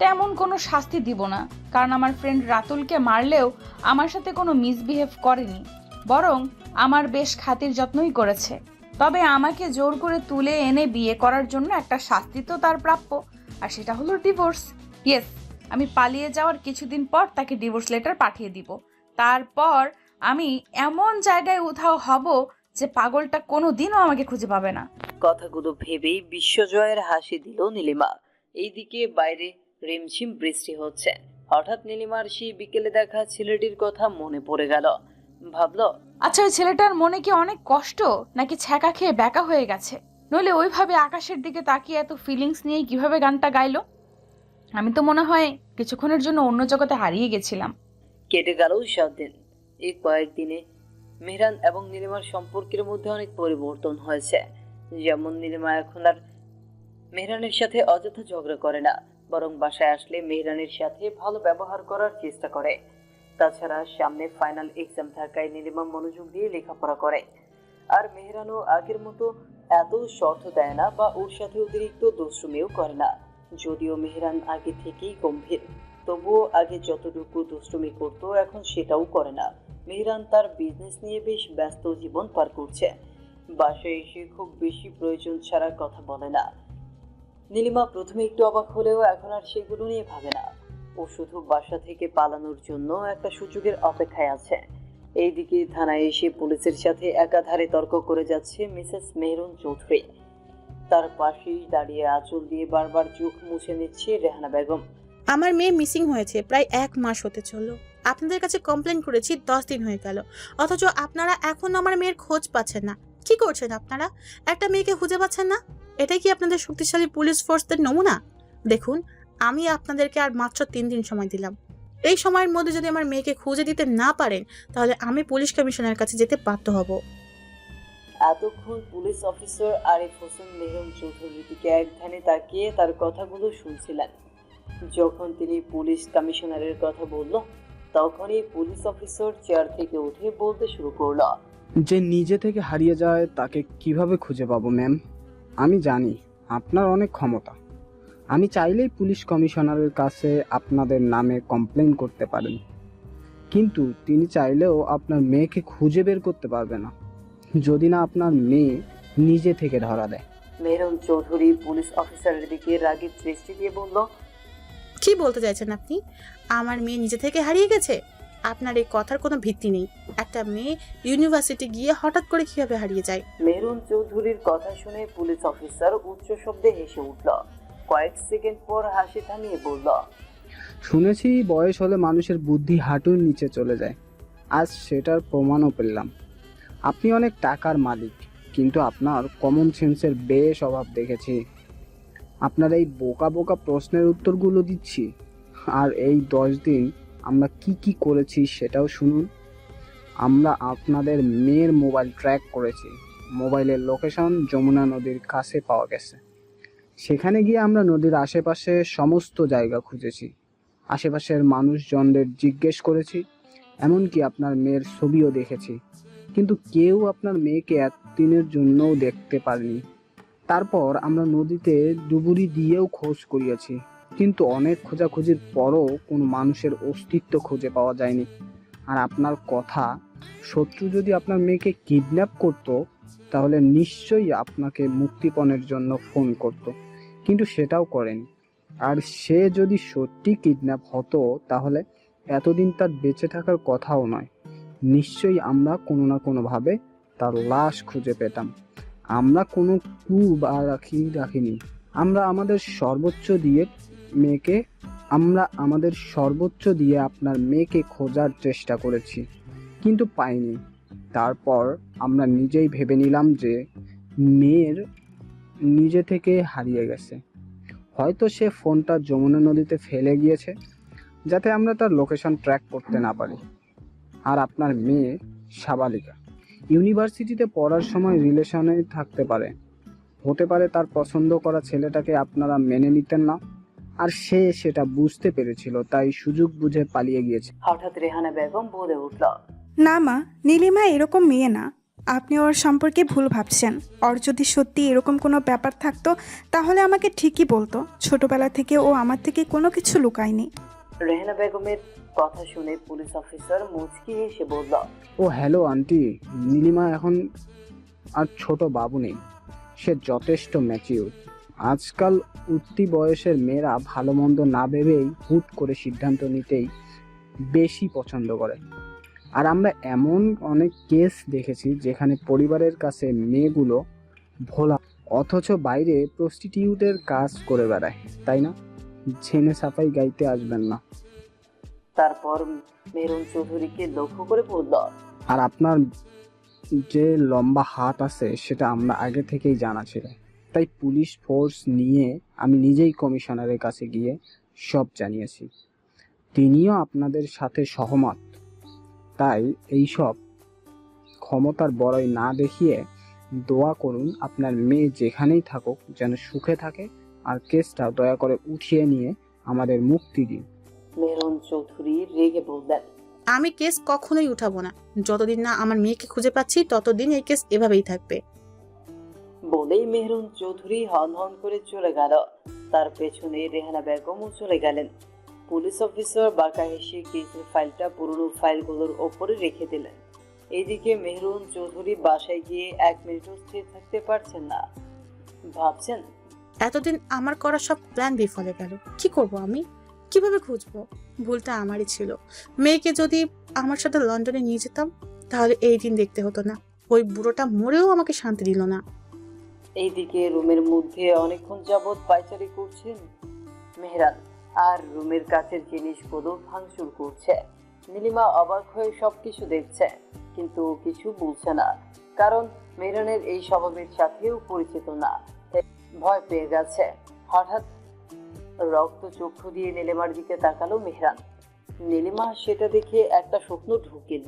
Speaker 3: তেমন কোনো শাস্তি দিব না, কারণ আমার ফ্রেন্ড রাতুলকে মারলেও আমার সাথে কোনো মিসবিহেভ করেনি, বরং আমার বেশ খাতির যত্নই করেছে। তবে আমাকে জোর করে তুলে এনে বিয়ে করার জন্য একটা শাস্তি তো তার প্রাপ্য, আর সেটা হলো ডিভোর্স। ইয়েস, আমি পালিয়ে যাওয়ার কিছুদিন পর তাকে ডিভোর্স লেটার পাঠিয়ে দিব। তারপর আমি এমন জায়গায় উধাও হব যে পাগলটা কোনোদিনও আমাকে খুঁজে পাবে না।
Speaker 1: কথাগুলো ভেবেই বিশ্বজয়ের হাসি দিল নীলিমা। এইদিকে বাইরে রিমঝিম বৃষ্টি হচ্ছে। হঠাৎ নীলিমার সেই বিকেলে দেখা ছেলেটির কথা মনে পড়ে গেল। ভাবলো,
Speaker 3: আচ্ছা, ওই ছেলেটার মনে কি অনেক কষ্ট, নাকি ছ্যাঁকা খেয়ে ব্যাকা হয়ে গেছে? নইলে ওইভাবে আকাশের দিকে তাকিয়ে এত ফিলিংস নিয়ে কিভাবে গানটা গাইলো? আমি তো মনে হয় কিছুক্ষণের জন্য অন্য জগতে হারিয়ে গেছিলাম।
Speaker 1: কেটে গেল 7 দিন। এই কয়েকদিনে মেহরান এবং নীলিমার সম্পর্কের মধ্যে অনেক পরিবর্তন হয়েছে। যেমন নীলিমা এখন আর মেহরানের সাথে অযথা ঝগড়া করে না, বরং বাসায় আসলে মেহরানের সাথে ভালো ব্যবহার করার চেষ্টা করে। তাছাড়া সামনে ফাইনাল এক্সাম থাকায় নীলিমা মনোযোগ দিয়ে লেখাপড়া করে। আর মেহরানও আগের মতো এত শর্ত দেয় না বা ওর সাথে অতিরিক্ত দুষ্টুমিও করে না। যদিও মেহরান আগে থেকেই গম্ভীর, তবুও আগে যতটুকু দুষ্টুমি করতো এখন সেটাও করে না। মেহরান তার বিজনেস নিয়ে বেশ ব্যস্ত জীবন পার করছে। বাসায় এসে খুব বেশি প্রয়োজন ছাড়া কথা বলে না। নীলিমা প্রথমে একটু অবাক হলেও এখন আর সেগুলো নিয়ে ভাবে না। ও শুধু বাসা থেকে পালানোর জন্য একটা সুযোগের অপেক্ষায় আছে। এইদিকে থানায় এসে পুলিশের সাথে একাধারে তর্ক করে যাচ্ছে মিসেস মেহরুন চৌধুরী। তার পাশেই দাঁড়িয়ে আঁচল দিয়ে বারবার চোখ মুছে নিচ্ছে রেহানা বেগম।
Speaker 4: আমার মেয়ে মিসিং হয়েছে, প্রায় 1 মাস হতে চললো। আপনাদের কাছে কমপ্লেন করেছি, 10 দিন হয়ে গেল, অথচ আপনারা এখন আমার মেয়ের খোঁজ পাচ্ছেন না। কি করছেন আপনারা? একটা মেয়েকে খুঁজে পাচ্ছেন না? এটাই কি আপনাদের শক্তিশালী পুলিশ ফোর্সদের নমুনা? দেখুন, আমি আপনাদেরকে আর মাত্র 3 দিন সময় দিলাম। এই সময়ের মধ্যে যদি আমার মেয়েকে খুঁজে দিতে না পারেন, তাহলে আমি পুলিশ কমিশনারের কাছে যেতে বাধ্য হব।
Speaker 1: এতক্ষণ পুলিশ অফিসার আরিফ হোসেন মেহরুন চৌধুরীর দিকে এক ধ্যানে তাকিয়ে তার কথাগুলো শুনছিলেন। যখন তিনি পুলিশ কমিশনারের কথা বলল, তখনই পুলিশ অফিসার চেয়ার থেকে উঠে বলতে শুরু করলো।
Speaker 5: যে নিজে থেকে হারিয়ে যায় তাকে কিভাবে খুঁজে পাবো ম্যাম? আমি জানি আপনার অনেক ক্ষমতা। আমি চাইলেই পুলিশ কমিশনারের কাছে আপনাদের নামে কমপ্লেন করতে পারেন, কিন্তু তিনি চাইলেও আপনার মেয়েকে খুঁজে বের করতে পারবে না, যদি না আপনার মেয়ে নিজে থেকে ধরা দেয়।
Speaker 1: মেহরুন চৌধুরী পুলিশ অফিসারের দিকে রাগের দৃষ্টি দিয়ে বলল,
Speaker 4: কি বলতে চাইছেন আপনি? আমার মেয়ে নিজে থেকে হারিয়ে গেছে? আপনার এই কথার কোনো ভিত্তি নেই। একটা মেয়ে ইউনিভার্সিটি গিয়ে হঠাৎ করে কিভাবে হারিয়ে যায়?
Speaker 1: মেহরুন চৌধুরীর কথা শুনে পুলিশ অফিসার উচ্চ শব্দে হেসে উঠল। কয়েক সেকেন্ড পর হাসি থামিয়ে বলল,
Speaker 5: শুনেছি বয়স হলে মানুষের বুদ্ধি হাঁটুর নিচে চলে যায়। আজ সেটার প্রমাণও পেলাম। আপনি অনেক টাকার মালিক, কিন্তু আপনার কমন সেন্সের বেশ অভাব দেখেছি। আপনার এই বোকা বোকা প্রশ্নের উত্তরগুলো দিচ্ছি, আর এই 10 দিন আমরা কি কি করেছি সেটাও শুনুন। আমরা আপনাদের মেয়ের মোবাইল ট্র্যাক করেছি। মোবাইলের লোকেশন যমুনা নদীর কাছে পাওয়া গেছে। সেখানে গিয়ে আমরা নদীর আশেপাশে সমস্ত জায়গা খুঁজেছি, আশেপাশের মানুষজনদের জিজ্ঞেস করেছি, এমনকি আপনার মেয়ের ছবিও দেখেছি, কিন্তু কেউ আপনার মেয়েকে এতদিনের জন্যও দেখতে পারেনি। তারপর আমরা নদীতে ডুবুরি দিয়েও খোঁজ করিয়েছি, কিন্তু অনেক খোঁজাখুঁজির পরও কোনো মানুষের অস্তিত্ব খুঁজে পাওয়া যায়নি। আর আপনার কথা, শত্রু যদি আপনার মেয়েকে কিডন্যাপ করত, তাহলে নিশ্চয়ই আপনাকে মুক্তিপণের জন্য ফোন করত, কিন্তু সেটাও করেনি। আর সে যদি সত্যি কিডন্যাপ হতো, তাহলে এতদিন তার বেঁচে থাকার কথাও নয়। নিশ্চয়ই আমরা কোনো না কোনোভাবে তার লাশ খুঁজে পেতাম। আমরা কোনো ক্লু বা রাখিনি। আমরা আমাদের সর্বোচ্চ দিয়ে আপনার মেয়েকে খোঁজার চেষ্টা করেছি, কিন্তু পাইনি। তারপর আমরা নিজেই ভেবে নিলাম যে মেয়ের নিজে থেকে হারিয়ে গেছে। হয়তো সে ফোনটা যমুনা নদীতে ফেলে গিয়েছে, যাতে আমরা তার লোকেশন ট্র্যাক করতে না পারি। আর আপনার মেয়ে সাবালিকা, ইউনিভার্সিটিতে পড়ার সময় রিলেশনে থাকতে পারে, হতে পারে তার পছন্দ করা ছেলেটাকে আপনারা মেনে নিতেন না, আর সে সেটা বুঝতে পেরেছিল, তাই সুযোগ বুঝে পালিয়ে গিয়েছে।
Speaker 1: হঠাৎ রেহানা বেগম বলে উঠল,
Speaker 6: না মা, নীলিমা এরকম মেয়ে না। আপনি ওর সম্পর্কে ভুল ভাবছেন। ওর যদি সত্যি এরকম কোনো ব্যাপার থাকতো, তাহলে আমাকে ঠিকই বলতো। ছোটবেলা থেকে ও আমার থেকে কোনো কিছু লুকায়নি।
Speaker 1: রেহানা বেগমের কথা শুনে পুলিশ অফিসার মুচকি হেসে বলল,
Speaker 5: ও হ্যালো আন্টি, নীলিমা এখন আর ছোট বাবু নেই, সে যথেষ্ট ম্যাচিউর। আজকাল উঠতি বয়সের মেয়েরা ভালো মন্দ না ভেবেই হুট করে সিদ্ধান্ত নিতেই বেশি পছন্দ করে। আর আমরা এমন অনেক কেস দেখেছি যেখানে পরিবারের কাছে মেয়েগুলো ভোলা, অথচ বাইরে প্রস্টিটিউটের কাজ করে বেড়ায়, তাই না? ঝেনে সাফাই গাইতে আসবেন না।
Speaker 1: তারপর মেহরুন চৌধুরীকে লক্ষ্য করে বলল,
Speaker 5: আর আপনার যে লম্বা হাত আছে সেটা আমরা আগে থেকেই জানা ছিল, তাই পুলিশ ফোর্স নিয়ে আমি নিজেই কমিশনারের কাছে গিয়ে সব জানিয়েছি। তিনিও আপনাদের সাথে সহমত। তাই এইসব ক্ষমতার বড়াই না দেখিয়ে দোয়া করুন আপনার মেয়ে যেখানেই থাকুক যেন সুখে থাকে আর কেসটা দয়া করে উঠিয়ে নিয়ে আমাদের মুক্তি দিন।
Speaker 1: মেহরুন চৌধুরী রেগে বললেন,
Speaker 4: আমি কেস কখনোই উঠাবো না। যতদিন না আমার মেয়েকে খুঁজে পাচ্ছি ততদিন এই কেস এভাবেই থাকবে।
Speaker 1: বলেই মেহরুন চৌধুরী হন হন করে চলে গেল। তার পেছনে রেহানা বেগমও চলে গেলেন। পুলিশ অফিসার বাঁকা হেসে কেসের ফাইলটা পুরনো ফাইলগুলোর ওপরে রেখে দিলেন। এইদিকে মেহরুন চৌধুরী বাসায় গিয়ে 1 মিনিটও স্থির থাকতে পারছেন না। ভাবছেন,
Speaker 4: এতদিন আমার করা সব প্ল্যান বিফলে গেল। কি করব আমি? কিভাবে খুঁজবো? ভুলটা আমারই ছিল। মেয়েকে যদি আমার সাথে লন্ডনে নিয়ে যেতাম তাহলে এই দিন দেখতে হতো না। ওই বুড়োটা মরেও আমাকে শান্তি দিল না।
Speaker 1: এইদিকে রুমের মধ্যে অনেকক্ষণ যাবৎ পায়চারি করছেন মেহরান, আর রুমের কাছের জিনিসগুলো ভাঙচুর করছে। নীলিমা অবাক হয়ে সবকিছু দেখছে, কিন্তু কিছু বলছে না, কারণ মেহরানের এই স্বভাবের সাথেও পরিচিত না, তাই ভয় পেয়ে গেছে। হঠাৎ রক্ত চক্ষু দিয়ে নীলিমার দিকে তাকালো মেহরান। নীলিমা সেটা দেখে একটা স্বপ্ন ঢুকিল।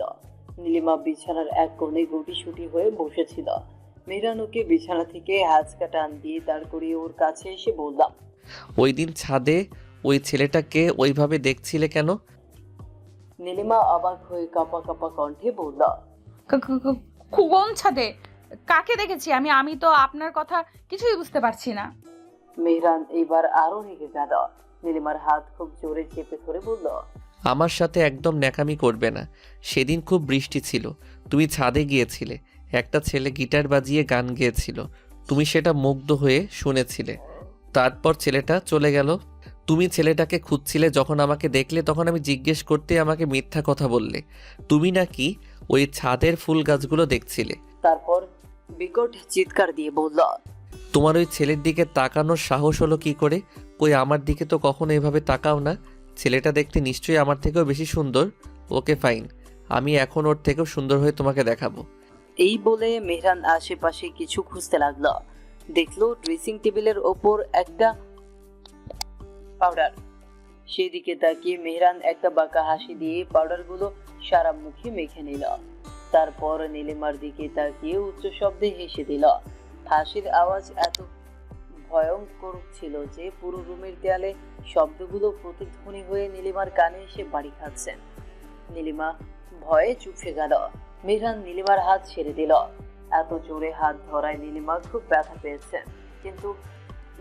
Speaker 1: নীলিমা বিছানার এক কোণে গুটিসুটি হয়ে বসেছিল। মেহরান ওকে বিছানা থেকে হাঁচকা টান দিয়ে দাঁড় করিয়ে ওর কাছে এসে বললাম,
Speaker 2: ওই দিন ছাদে ওই ছেলেটাকে ওইভাবে দেখছিলে কেন?
Speaker 1: নীলিমা অবাক হয়ে কাঁপা কাঁপা কণ্ঠে বলল,
Speaker 3: কোন ছাদে? কাকে দেখেছি আমি? আমি তো আপনার কথা কিছুই বুঝতে পারছি না।
Speaker 1: মেহরান এবার আরো রেগে গেল। নীলিমার হাত খুব জোরে চেপে ধরে বলল,
Speaker 2: আমার সাথে একদম ন্যাকামি করবে না। সেদিন খুব বৃষ্টি ছিল, তুমি ছাদে গিয়েছিলে, একটা ছেলে গিটার বাজিয়ে গান গেয়েছিল, তুমি সেটা মুগ্ধ হয়ে শুনেছিলে। তারপর ছেলেটা চলে গেল, তুমি ছেলেটাকে খুঁজছিলে। যখন আমাকে দেখলে তখন আমি জিজ্ঞেস করতে আমাকে মিথ্যা কথা বললে। তুমি নাকি ওই ছাদের ফুল গাছগুলো দেখছিলে।
Speaker 1: তারপর বিকট চিৎকার দিয়ে বলল,
Speaker 2: তোমার ওই ছেলের দিকে তাকানোর সাহস হলো কি করে? কই আমার দিকে তো কখনো এভাবে তাকাও না। ছেলেটা দেখতে নিশ্চয়ই আমার থেকেও বেশি সুন্দর। ওকে ফাইন, আমি এখন ওর থেকেও সুন্দর হয়ে তোমাকে দেখাবো।
Speaker 1: এই বলে মেহরান আশেপাশে কিছু খুঁজতে লাগলো। দেখলো ড্রেসিং টেবিলের ওপর একটা পাউডার। সেদিকে তাকিয়ে মেহরান একটা বাঁকা হাসি দিয়ে পাউডারগুলো সারা মুখে মেখে নিল। তারপর নীলিমার দিকে তাকিয়ে উচ্চ শব্দে হেসে দিল। হাসির আওয়াজ এত ভয়ঙ্কর ছিল যে পুরো রুমের দেয়ালে শব্দগুলো প্রতিধ্বনি হয়ে নীলিমার কানে এসে বাড়ি খাচ্ছে। নীলিমা ভয়ে চুপসে গেল। মেহরান নীলিমার হাত ছেড়ে দিল। এত জোরে হাত ধরায় নীলিমা খুব ব্যথা পেয়েছে, কিন্তু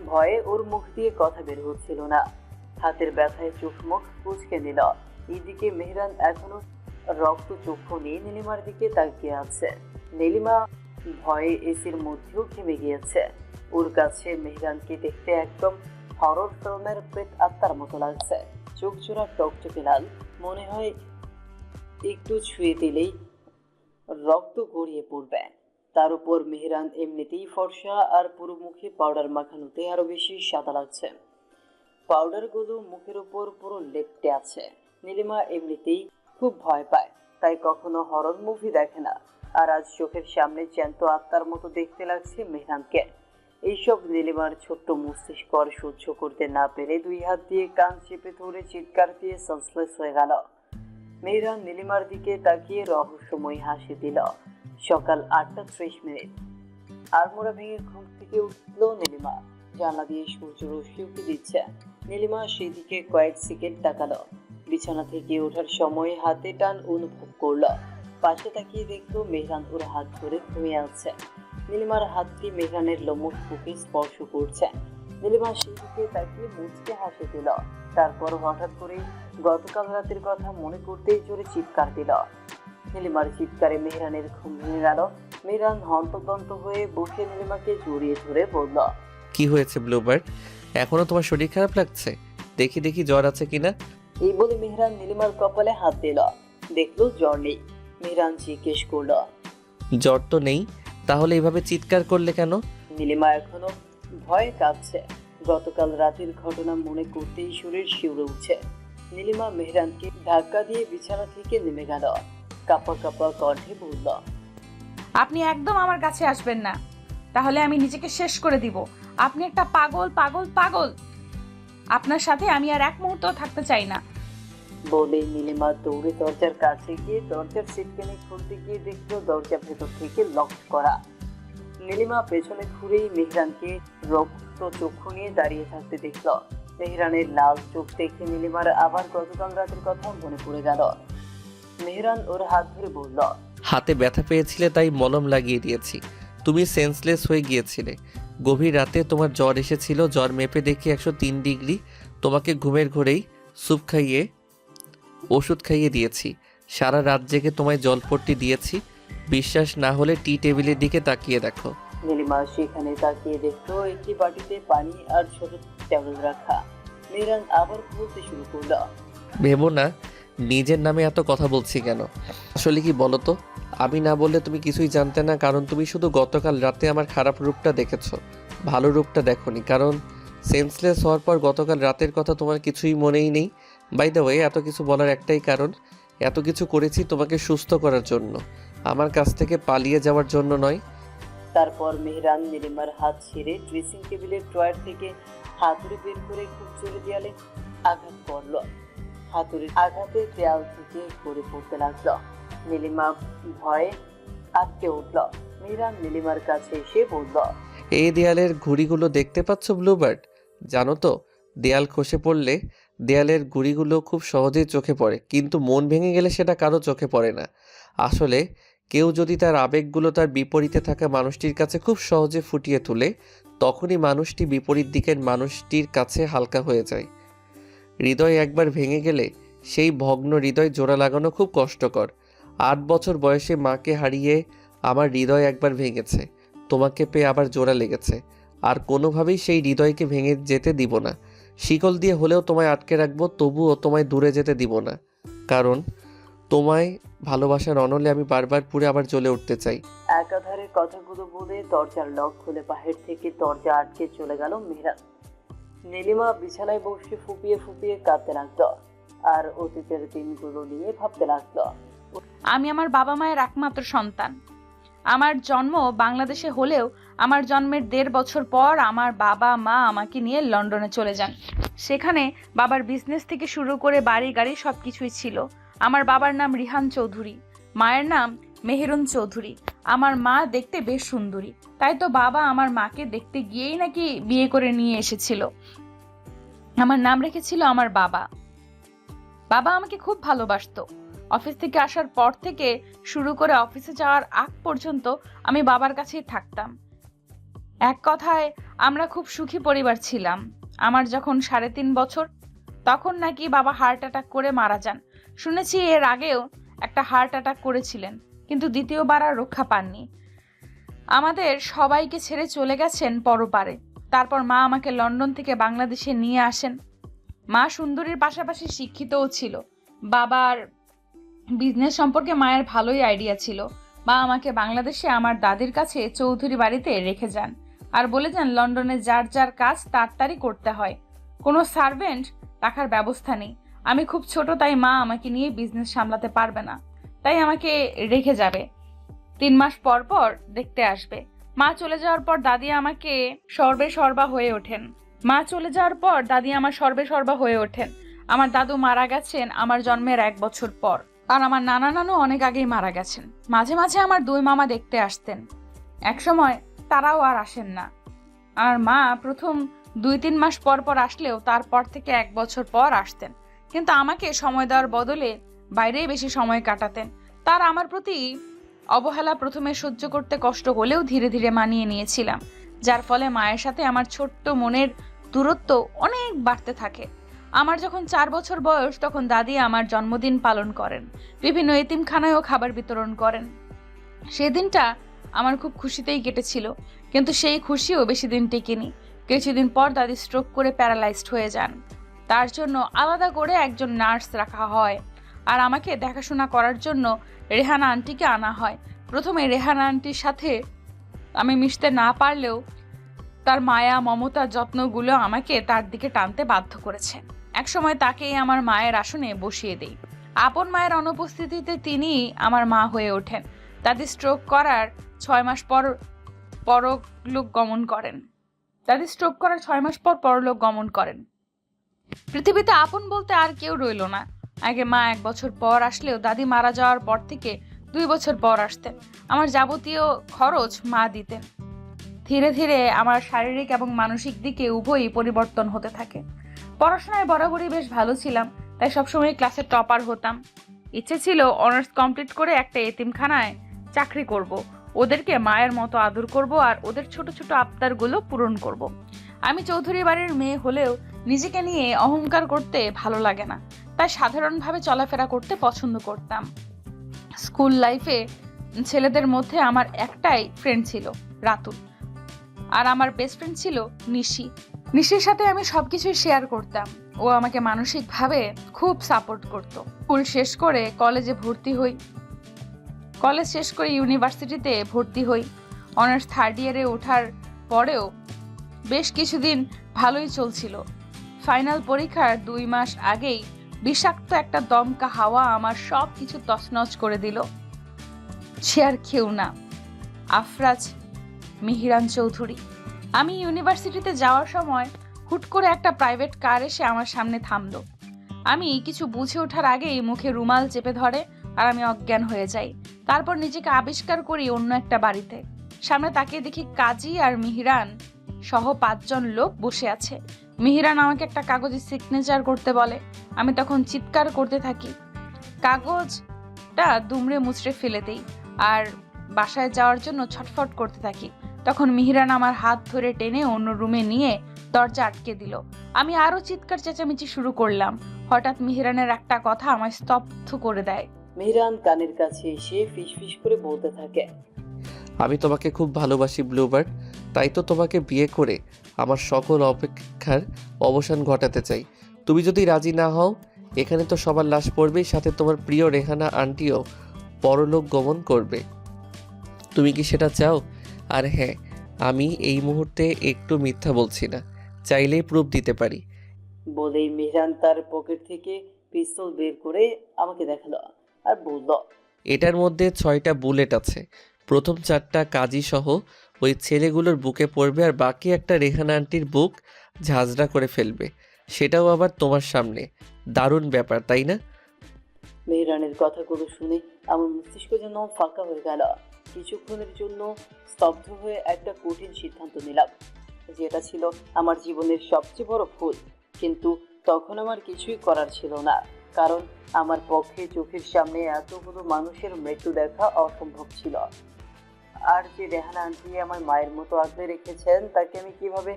Speaker 1: ভয়ে ওর মুখ দিয়ে কথা বের হচ্ছিল না। হাতের ব্যথায় চোখ মুখ কুঁচকে নিল। এইদিকে মেহরান এখনো রক্ত চক্ষু নিয়ে নীলিমার দিকে তাকিয়ে আছে। নীলিমা ভয়ে এসির মধ্যেও থেমে গিয়েছে। ওর কাছে মেহরানকে দেখতে একদম হরর ফিল্মের প্রেত আত্মার মতো লাগছে। চোখ জোড়া টকটকে লাল, মনে হয় একটু ছুঁয়ে দিলেই রক্ত গড়িয়ে পড়বে। তার উপর মেহরান এমনিতেই ফর্সা, আর পুরো মুখে পাউডার মাখানোতে আরো বেশি সাদা লাগছে। পাউডারগুলো মুখের উপর পুরো লেপ্টে আছে। নীলিমা এমনিতেই খুব ভয় পায়, তাই কখনো হরর মুভি দেখে না, আর আজ চোখের সামনে জ্যান্ত আত্মার মতো দেখতে লাগছে মেহরানকে। এইসব নীলিমার ছোট্ট মস্তিষ্ক আর সহ্য করতে না পেরে 2 হাত দিয়ে কান চেপে ধরে চিৎকার দিয়ে সেন্সলেস হয়ে গেল। মেহরান নীলিমার দিকে তাকিয়ে রহস্যময় হাসি দিল। সকাল 8:30। আড়মোড়া ভেঙে ঘুম থেকে উঠলো নীলিমা। জানলা দিয়ে সূর্য রশ্মি উঁকি দিচ্ছে। নীলিমা সেদিকে কয়েক সেকেন্ড তাকালো। বিছানা থেকে ওঠার সময় হাতে টান অনুভব করলো। পাশে তাকিয়ে দেখলো মেহরান ওর হাত ধরে ঘুমিয়ে আছে। নীলিমার হাতটি মেহরানের লোমশ বুকে স্পর্শ করছে। নীলিমা সেদিকে তাকিয়ে মুচকে হাসি দিল। তারপর হঠাৎ করে গতকাল রাতের কথা মনে করতেই জোরে চিৎকার দিল। নীলিমার চিৎকারে মেহরানের ঘুম ভেঙে গেল। মেহরান হন্তদন্ত হয়ে বসে নীলিমাকে জড়িয়ে ধরে বলল,
Speaker 2: কি হয়েছে ব্লুবার্ড? এখনো তোমার শরীর খারাপ লাগছে? দেখি দেখি জ্বর আছে কিনা।
Speaker 1: এই বলে মেহরান নীলিমার কপালে হাত দিল। দেখলো জ্বর নেই। মেহরান জিজ্ঞেস করলো,
Speaker 2: জ্বর তো নেই, তাহলে এভাবে চিৎকার করলে কেন?
Speaker 1: নীলিমা এখনো ভয়ে কাঁপছে। গতকাল রাতের ঘটনা মনে করতেই শরীর শিউরে উঠছে। নীলিমা মেহরানকে ধাক্কা দিয়ে বিছানা থেকে নেমে গেল। কাঁপা কাঁপা কণ্ঠে বলল,
Speaker 3: আপনি একদম আমার কাছে আসবেন না, তাহলে আমি নিজেকে শেষ করে দিব। আপনি একটা পাগল পাগল পাগল। আপনার সাথে আমি আর এক মুহূর্ত থাকতে চাই না।
Speaker 1: বলে নীলিমা দৌড়ে দরজার কাছে গিয়ে দরজার সিটকানি খুলতে গিয়ে দেখলো দরজা ভেতর থেকে লক করা। নীলিমা পেছনে ঘুরেই মেহরানকে রক্ত চক্ষু নিয়ে দাঁড়িয়ে থাকতে দেখল। মেহরানের লাল চোখ দেখে নীলিমার আবার গতকাল রাতের কথা মনে পড়ে গেল। মেহরান ওর হাত ধরে বলল,
Speaker 2: হাতে ব্যথা পেয়েছিলে তাই মলম লাগিয়ে দিয়েছি। তুমি সেন্সলেস হয়ে গিয়েছিলে। গভীর রাতে তোমার জ্বর এসেছিল, জ্বর মেপে দেখি 103 ডিগ্রি। তোমাকে ঘুমের ঘোরেই স্যুপ খাইয়ে ওষুধ খাইয়ে দিয়েছি। সারা রাত জেগে তোমায় জলপট্টি দিয়েছি। বিশ্বাস না হলে টি টেবিলের দিকে তাকিয়ে দেখো।
Speaker 1: নীলিমা সেখানে তাকিয়ে দেখলো একটি বাটিতে পানি আর ছোট ট্যাবলেট রাখা। মেহরান আবার বলতে শুরু করলো,
Speaker 2: ভেবো না নিজের নামে এত কথা বলছি কেন। আসলে কি বলো তো, আমি না বললে তুমি কিছুই জানতে না, কারণ তুমি শুধু গতকাল রাতে আমার খারাপ রূপটা দেখেছো, ভালো রূপটা দেখোনি। কারণ সেন্সলেস হওয়ার পর গতকাল রাতের কথা তোমার কিছুই মনেই নেই। বাই দ্য ওয়ে, এত কিছু বলার একটাই কারণ, এত কিছু করেছি তোমাকে সুস্থ করার জন্য, আমার কাছ থেকে পালিয়ে যাওয়ার জন্য নয়।
Speaker 1: তারপর মেহরান নীলিমার হাত ছেড়ে ড্রেসিং টেবিলের ড্রয়ার থেকে হাতুড়ি বের করে খুব জোরে দেয়ালে আঘাত করল। হাতুড়ির আঘাতে দেয়াল থেকে গড়ে পড়তে লাগলো। নীলিমা ভয়ে আটকে উঠল। মেহরান নীলিমার কাছে এসে বলল,
Speaker 2: এই দেয়ালের ঘুড়িগুলো দেখতে পাচ্ছ ব্লুবার্ড? জানো তো, দেয়াল খসে পড়লে দেয়ালের ঘুড়িগুলো খুব সহজেই চোখে পড়ে, কিন্তু মন ভেঙে গেলে সেটা কারো চোখে পড়ে না। আসলে কেউ যদি তার আবেগগুলো তার বিপরীতে থাকা মানুষটির কাছে খুব সহজে ফুটিয়ে তোলে, তখনই মানুষটি বিপরীত দিকের মানুষটির কাছে হালকা হয়ে যায়। হৃদয় একবার ভেঙে গেলে সেই ভগ্ন হৃদয় জোড়া লাগানো খুব কষ্টকর। 8 বছর বয়সে মাকে হারিয়ে আমার হৃদয় একবার ভেঙেছে, তোমাকে পেয়ে আবার জোড়া লেগেছে। আর কোনোভাবেই সেই হৃদয়কে ভেঙে যেতে দিব না। শিকল দিয়ে হলেও তোমায় আটকে রাখবো, তবুও তোমায় দূরে যেতে দিব না। কারণ তোমায় ভালোবাসার অনলে আমি বারবার পুড়ে আবার জ্বলে উঠতে চাই।
Speaker 1: একাধারে কথাগুলো বলে দরজার লক খুলে বাহির থেকে দরজা আটকে চলে গেল মেহরান। নীলিমা বিছানায় বসে ফুপিয়ে ফুপিয়ে কাঁদতে লাগলো আর অতীতের দিনগুলো নিয়ে ভাবতে লাগলো।
Speaker 3: আমি আমার বাবা মায়ের একমাত্র সন্তান। আমার জন্ম বাংলাদেশে হলেও আমার জন্মের 1.5 বছর পর আমার বাবা মা আমাকে নিয়ে লন্ডনে চলে যান। সেখানে বাবার বিজনেস থেকে শুরু করে বাড়ি গাড়ি সবকিছুই ছিল। আমার বাবার নাম রিহান চৌধুরী, মায়ের নাম মেহেরুন চৌধুরী। আমার মা দেখতে বেশ সুন্দরী, তাই তো বাবা আমার মাকে দেখতে গিয়েই নাকি বিয়ে করে নিয়ে এসেছিল। আমার নাম রেখেছিল আমার বাবা। বাবা আমাকে খুব ভালোবাসতো। অফিস থেকে আসার পর থেকে শুরু করে অফিসে যাওয়ার আগ পর্যন্ত আমি বাবার কাছেই থাকতাম। এক কথায় আমরা খুব সুখী পরিবার ছিলাম। আমার যখন 3.5 বছর, তখন নাকি বাবা হার্ট অ্যাটাক করে মারা যান। শুনেছি এর আগেও একটা হার্ট অ্যাটাক করেছিলেন, কিন্তু দ্বিতীয়বার আর রক্ষা পাননি। আমাদের সবাইকে ছেড়ে চলে গেছেন পরপারে। তারপর মা আমাকে লন্ডন থেকে বাংলাদেশে নিয়ে আসেন। মা সুন্দরীর পাশাপাশি শিক্ষিতও ছিল। বাবার বিজনেস সম্পর্কে মায়ের ভালোই আইডিয়া ছিল। মা আমাকে বাংলাদেশে আমার দাদির কাছে চৌধুরী বাড়িতে রেখে যান আর বলে যান লন্ডনে যার যার কাজ তাড়াতাড়ি করতে হয়, কোনো সার্ভেন্ট রাখার ব্যবস্থা নেই। আমি খুব ছোট, তাই মা আমাকে নিয়ে বিজনেস সামলাতে পারবে না, তাই আমাকে রেখে যাবে। 3 মাস পর পর দেখতে আসবে। মা চলে যাওয়ার পর দাদি আমাকে সর্বে সর্বা হয়ে ওঠেন। আমার দাদু মারা গেছেন আমার জন্মের 1 বছর পর, আর আমার নানা নানু অনেক আগেই মারা গেছেন। মাঝে মাঝে আমার 2 মামা দেখতে আসতেন, একসময় তারাও আর আসেন না। আর মা প্রথম 2-3 মাস পর পর আসলেও তারপর থেকে 1 বছর পর আসতেন, কিন্তু আমাকে সময় দেওয়ার বদলে বাইরেই বেশি সময় কাটাতেন। তার আমার প্রতি অবহেলা প্রথমে সহ্য করতে কষ্ট হলেও ধীরে ধীরে মানিয়ে নিয়েছিলাম, যার ফলে মায়ের সাথে আমার ছোট্ট মনের দূরত্ব অনেক বাড়তে থাকে। আমার যখন 4 বছর বয়স, তখন দাদি আমার জন্মদিন পালন করেন, বিভিন্ন এতিমখানায়ও খাবার বিতরণ করেন। সেদিনটা আমার খুব খুশিতেই কেটেছিল, কিন্তু সেই খুশিও বেশি দিন টেকেনি। কিছুদিন পর দাদি স্ট্রোক করে প্যারালাইজড হয়ে যান। তার জন্য আলাদা করে একজন নার্স রাখা হয়, আর আমাকে দেখাশোনা করার জন্য রেহানা আন্টিকে আনা হয়। প্রথমে রেহানা আন্টির সাথে আমি মিশতে না পারলেও তার মায়া, মমতা, যত্নগুলো আমাকে তার দিকে টানতে বাধ্য করেছে। একসময় তাকেই আমার মায়ের আসনে বসিয়ে দেই। আপন মায়ের অনুপস্থিতিতে তিনি আমার মা হয়ে ওঠেন। দাদি স্ট্রোক করার 6 মাস পর পরলোক গমন করেন। পৃথিবীতে আপন বলতে আর কেউ রইল না। আগে মা 1 বছর পর আসলেও দাদি মারা যাওয়ার পর থেকে 2 বছর পর আসতেন। আমার যাবতীয় খরচ মা দিতেন। ধীরে ধীরে আমার শারীরিক এবং মানসিক দিকে উভয়ই পরিবর্তন হতে থাকে। পড়াশোনায় বরাবরই বেশ ভালো ছিলাম, তাই সবসময় ক্লাসে টপার হতাম। ইচ্ছে ছিল অনার্স কমপ্লিট করে একটা এতিমখানায় চাকরি করব, ওদেরকে মায়ের মতো আদর করব আর ওদের ছোট ছোট আবদারগুলো পূরণ করব। আমি চৌধুরী বাড়ির মেয়ে হলেও নিজেকে নিয়ে অহংকার করতে ভালো লাগে না, তাই সাধারণভাবে চলাফেরা করতে পছন্দ করতাম। স্কুল লাইফে ছেলেদের মধ্যে আমার একটাই ফ্রেন্ড ছিল, রাতুল, আর আমার বেস্ট ফ্রেন্ড ছিল নিশি। নিশির সাথে আমি সবকিছুই শেয়ার করতাম। ও আমাকে মানসিকভাবে খুব সাপোর্ট করত। স্কুল শেষ করে কলেজ শেষ করে ইউনিভার্সিটিতে ভর্তি হই। অনার্স থার্ড ইয়ারে ওঠার পরেও বেশ কিছুদিন ভালোই চলছিল। ফাইনাল পরীক্ষার 2 মাস আগেই বিষাক্ত একটা দমকা হাওয়া আমার সব কিছু তছনছ করে দিল। সে আর কেউ না, আফরাজ মিহিরান চৌধুরী। আমি ইউনিভার্সিটিতে যাওয়ার সময় হুট করে একটা প্রাইভেট কার এসে আমার সামনে থামলো। আমি কিছু বুঝে ওঠার আগেই মুখে রুমাল চেপে ধরে আর আমি অজ্ঞান হয়ে যাই। তারপর নিজেকে আবিষ্কার করি অন্য একটা বাড়িতে। সামনে তাকিয়ে দেখি কাজী আর মিহিরান সহ 5 জন লোক বসে আছে। মিহিরান আমাকে একটা কাগজে সিগনেচার করতে বলে। আমি তখন চিৎকার করতে থাকি, কাগজটা দুমড়ে মুচড়ে ফেলে দেই আর বাসায় যাওয়ার জন্য ছটফট করতে থাকি। তখন মিহিরান আমার হাত ধরে টেনে অন্য রুমে নিয়ে দরজা আটকে দিল। আমি আরো চিৎকার চেঁচামেচি শুরু করলাম। হঠাৎ মিহিরানের একটা কথা আমায় স্তব্ধ করে দেয়।
Speaker 1: মেহরান কানের কাছে এসে ফিসফিস করে বলতে থাকে,
Speaker 2: আমি তোমাকে খুব ভালোবাসি ব্লুবার্ড, তাই তো তোমাকে বিয়ে করে আমার সকল অপেক্ষার অবসান ঘটাতে চাই। তুমি যদি রাজি না হও, এখানে তো সবার লাশ পড়বেই, সাথে তোমার প্রিয় রেহানা আন্টিও পরলোক গমন করবে। তুমি কি সেটা চাও? আর হ্যাঁ, আমি এই মুহূর্তে একটু মিথ্যা বলছি না, চাইলেই প্রুফ দিতে পারি।
Speaker 1: বলেই মেহরান তার পকেট থেকে পিস্তল বের করে আমাকে দেখালো আর বলল,
Speaker 2: এটার মধ্যে 6টা বুলেট আছে। প্রথম 4টা কাজী সহ ওই ছেলেগুলোর বুকে পড়বে আর বাকি একটা রেহানা আন্টির বুক ঝাঁঝরা করে ফেলবে, সেটাও আবার তোমার সামনে। দারুণ ব্যাপার, তাই না?
Speaker 1: মেহরানের কথাগুলো শুনে আমার মস্তিষ্ক যেন ফাঁকা হয়ে গেল। কিছুক্ষণের জন্য স্তব্ধ হয়ে একটা কঠিন সিদ্ধান্ত নিলাম, যেটা ছিল আমার জীবনের সবচেয়ে বড় ভুল। কিন্তু তখন আমার কিছুই করার ছিল না, কারণ আমার পক্ষে চোখের সামনে এতগুলো মানুষের মৃত্যু দেখা অসম্ভব ছিল। আর যে রেহানা আন্টি আমার মায়ের মতো আগলে রেখেছেন, তাকে আমি কিভাবে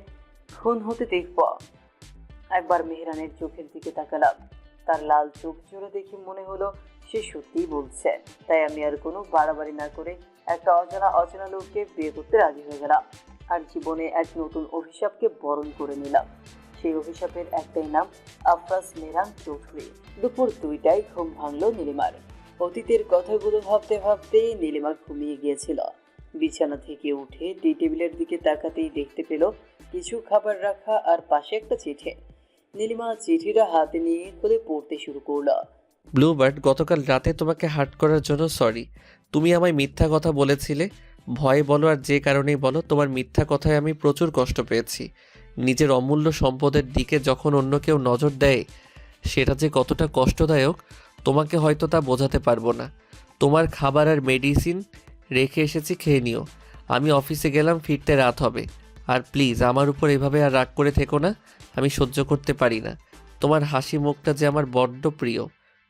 Speaker 1: খুন হতে দেখব? একবার মেহরানের চোখের দিকে তাকালাম। তার লাল চোখ জোড়া দেখে মনে হলো সে সত্যিই বলছে। তাই আমি আর কোনো বাড়াবাড়ি না করে একটা অচেনা লোককে বিয়ে করতে রাজি হয়ে গেলাম আর জীবনে এক নতুন অভিশাপকে বরণ করে নিলাম। সেই অভিশাপের একটাই নাম, আফরাজ মেহরান চৌধুরী। দুপুর 2টায় ঘুম ভাঙলো নীলিমার। অতীতের কথাগুলো ভাবতে ভাবতে নীলিমা ঘুমিয়ে গিয়েছিল। বিছানা থেকে উঠে টি টেবিলের দিকে তাকাতেই দেখতে পেল কিছু খাবার রাখা আর পাশে একটা চিঠি। নীলিমা চিঠিটা হাতে নিয়ে খুলে পড়তে শুরু করলো।
Speaker 2: ব্লুবার্ড, গতকাল রাতে তোমাকে হার্ট করার জন্য সরি। তুমি আমায় মিথ্যা কথা বলেছিলে। ভয় বলো আর যে কারণেই বলো, তোমার মিথ্যা কথায় আমি প্রচুর কষ্ট পেয়েছি। নিজের অমূল্য সম্পদের দিকে যখন অন্য কেউ নজর দেয়, সেটা যে কতটা কষ্টদায়ক তোমাকে হয়তো তা বোঝাতে পারবো না। তোমার খাবার আর মেডিসিন রেখে এসেছি, খেয়ে নিও। আমি অফিসে গেলাম, ফিরতে রাত হবে। আর প্লিজ আমার উপর এভাবে আর রাগ করে থেকো না, আমি সহ্য করতে পারি না। তোমার হাসি মুখটা যে আমার বড্ড প্রিয়,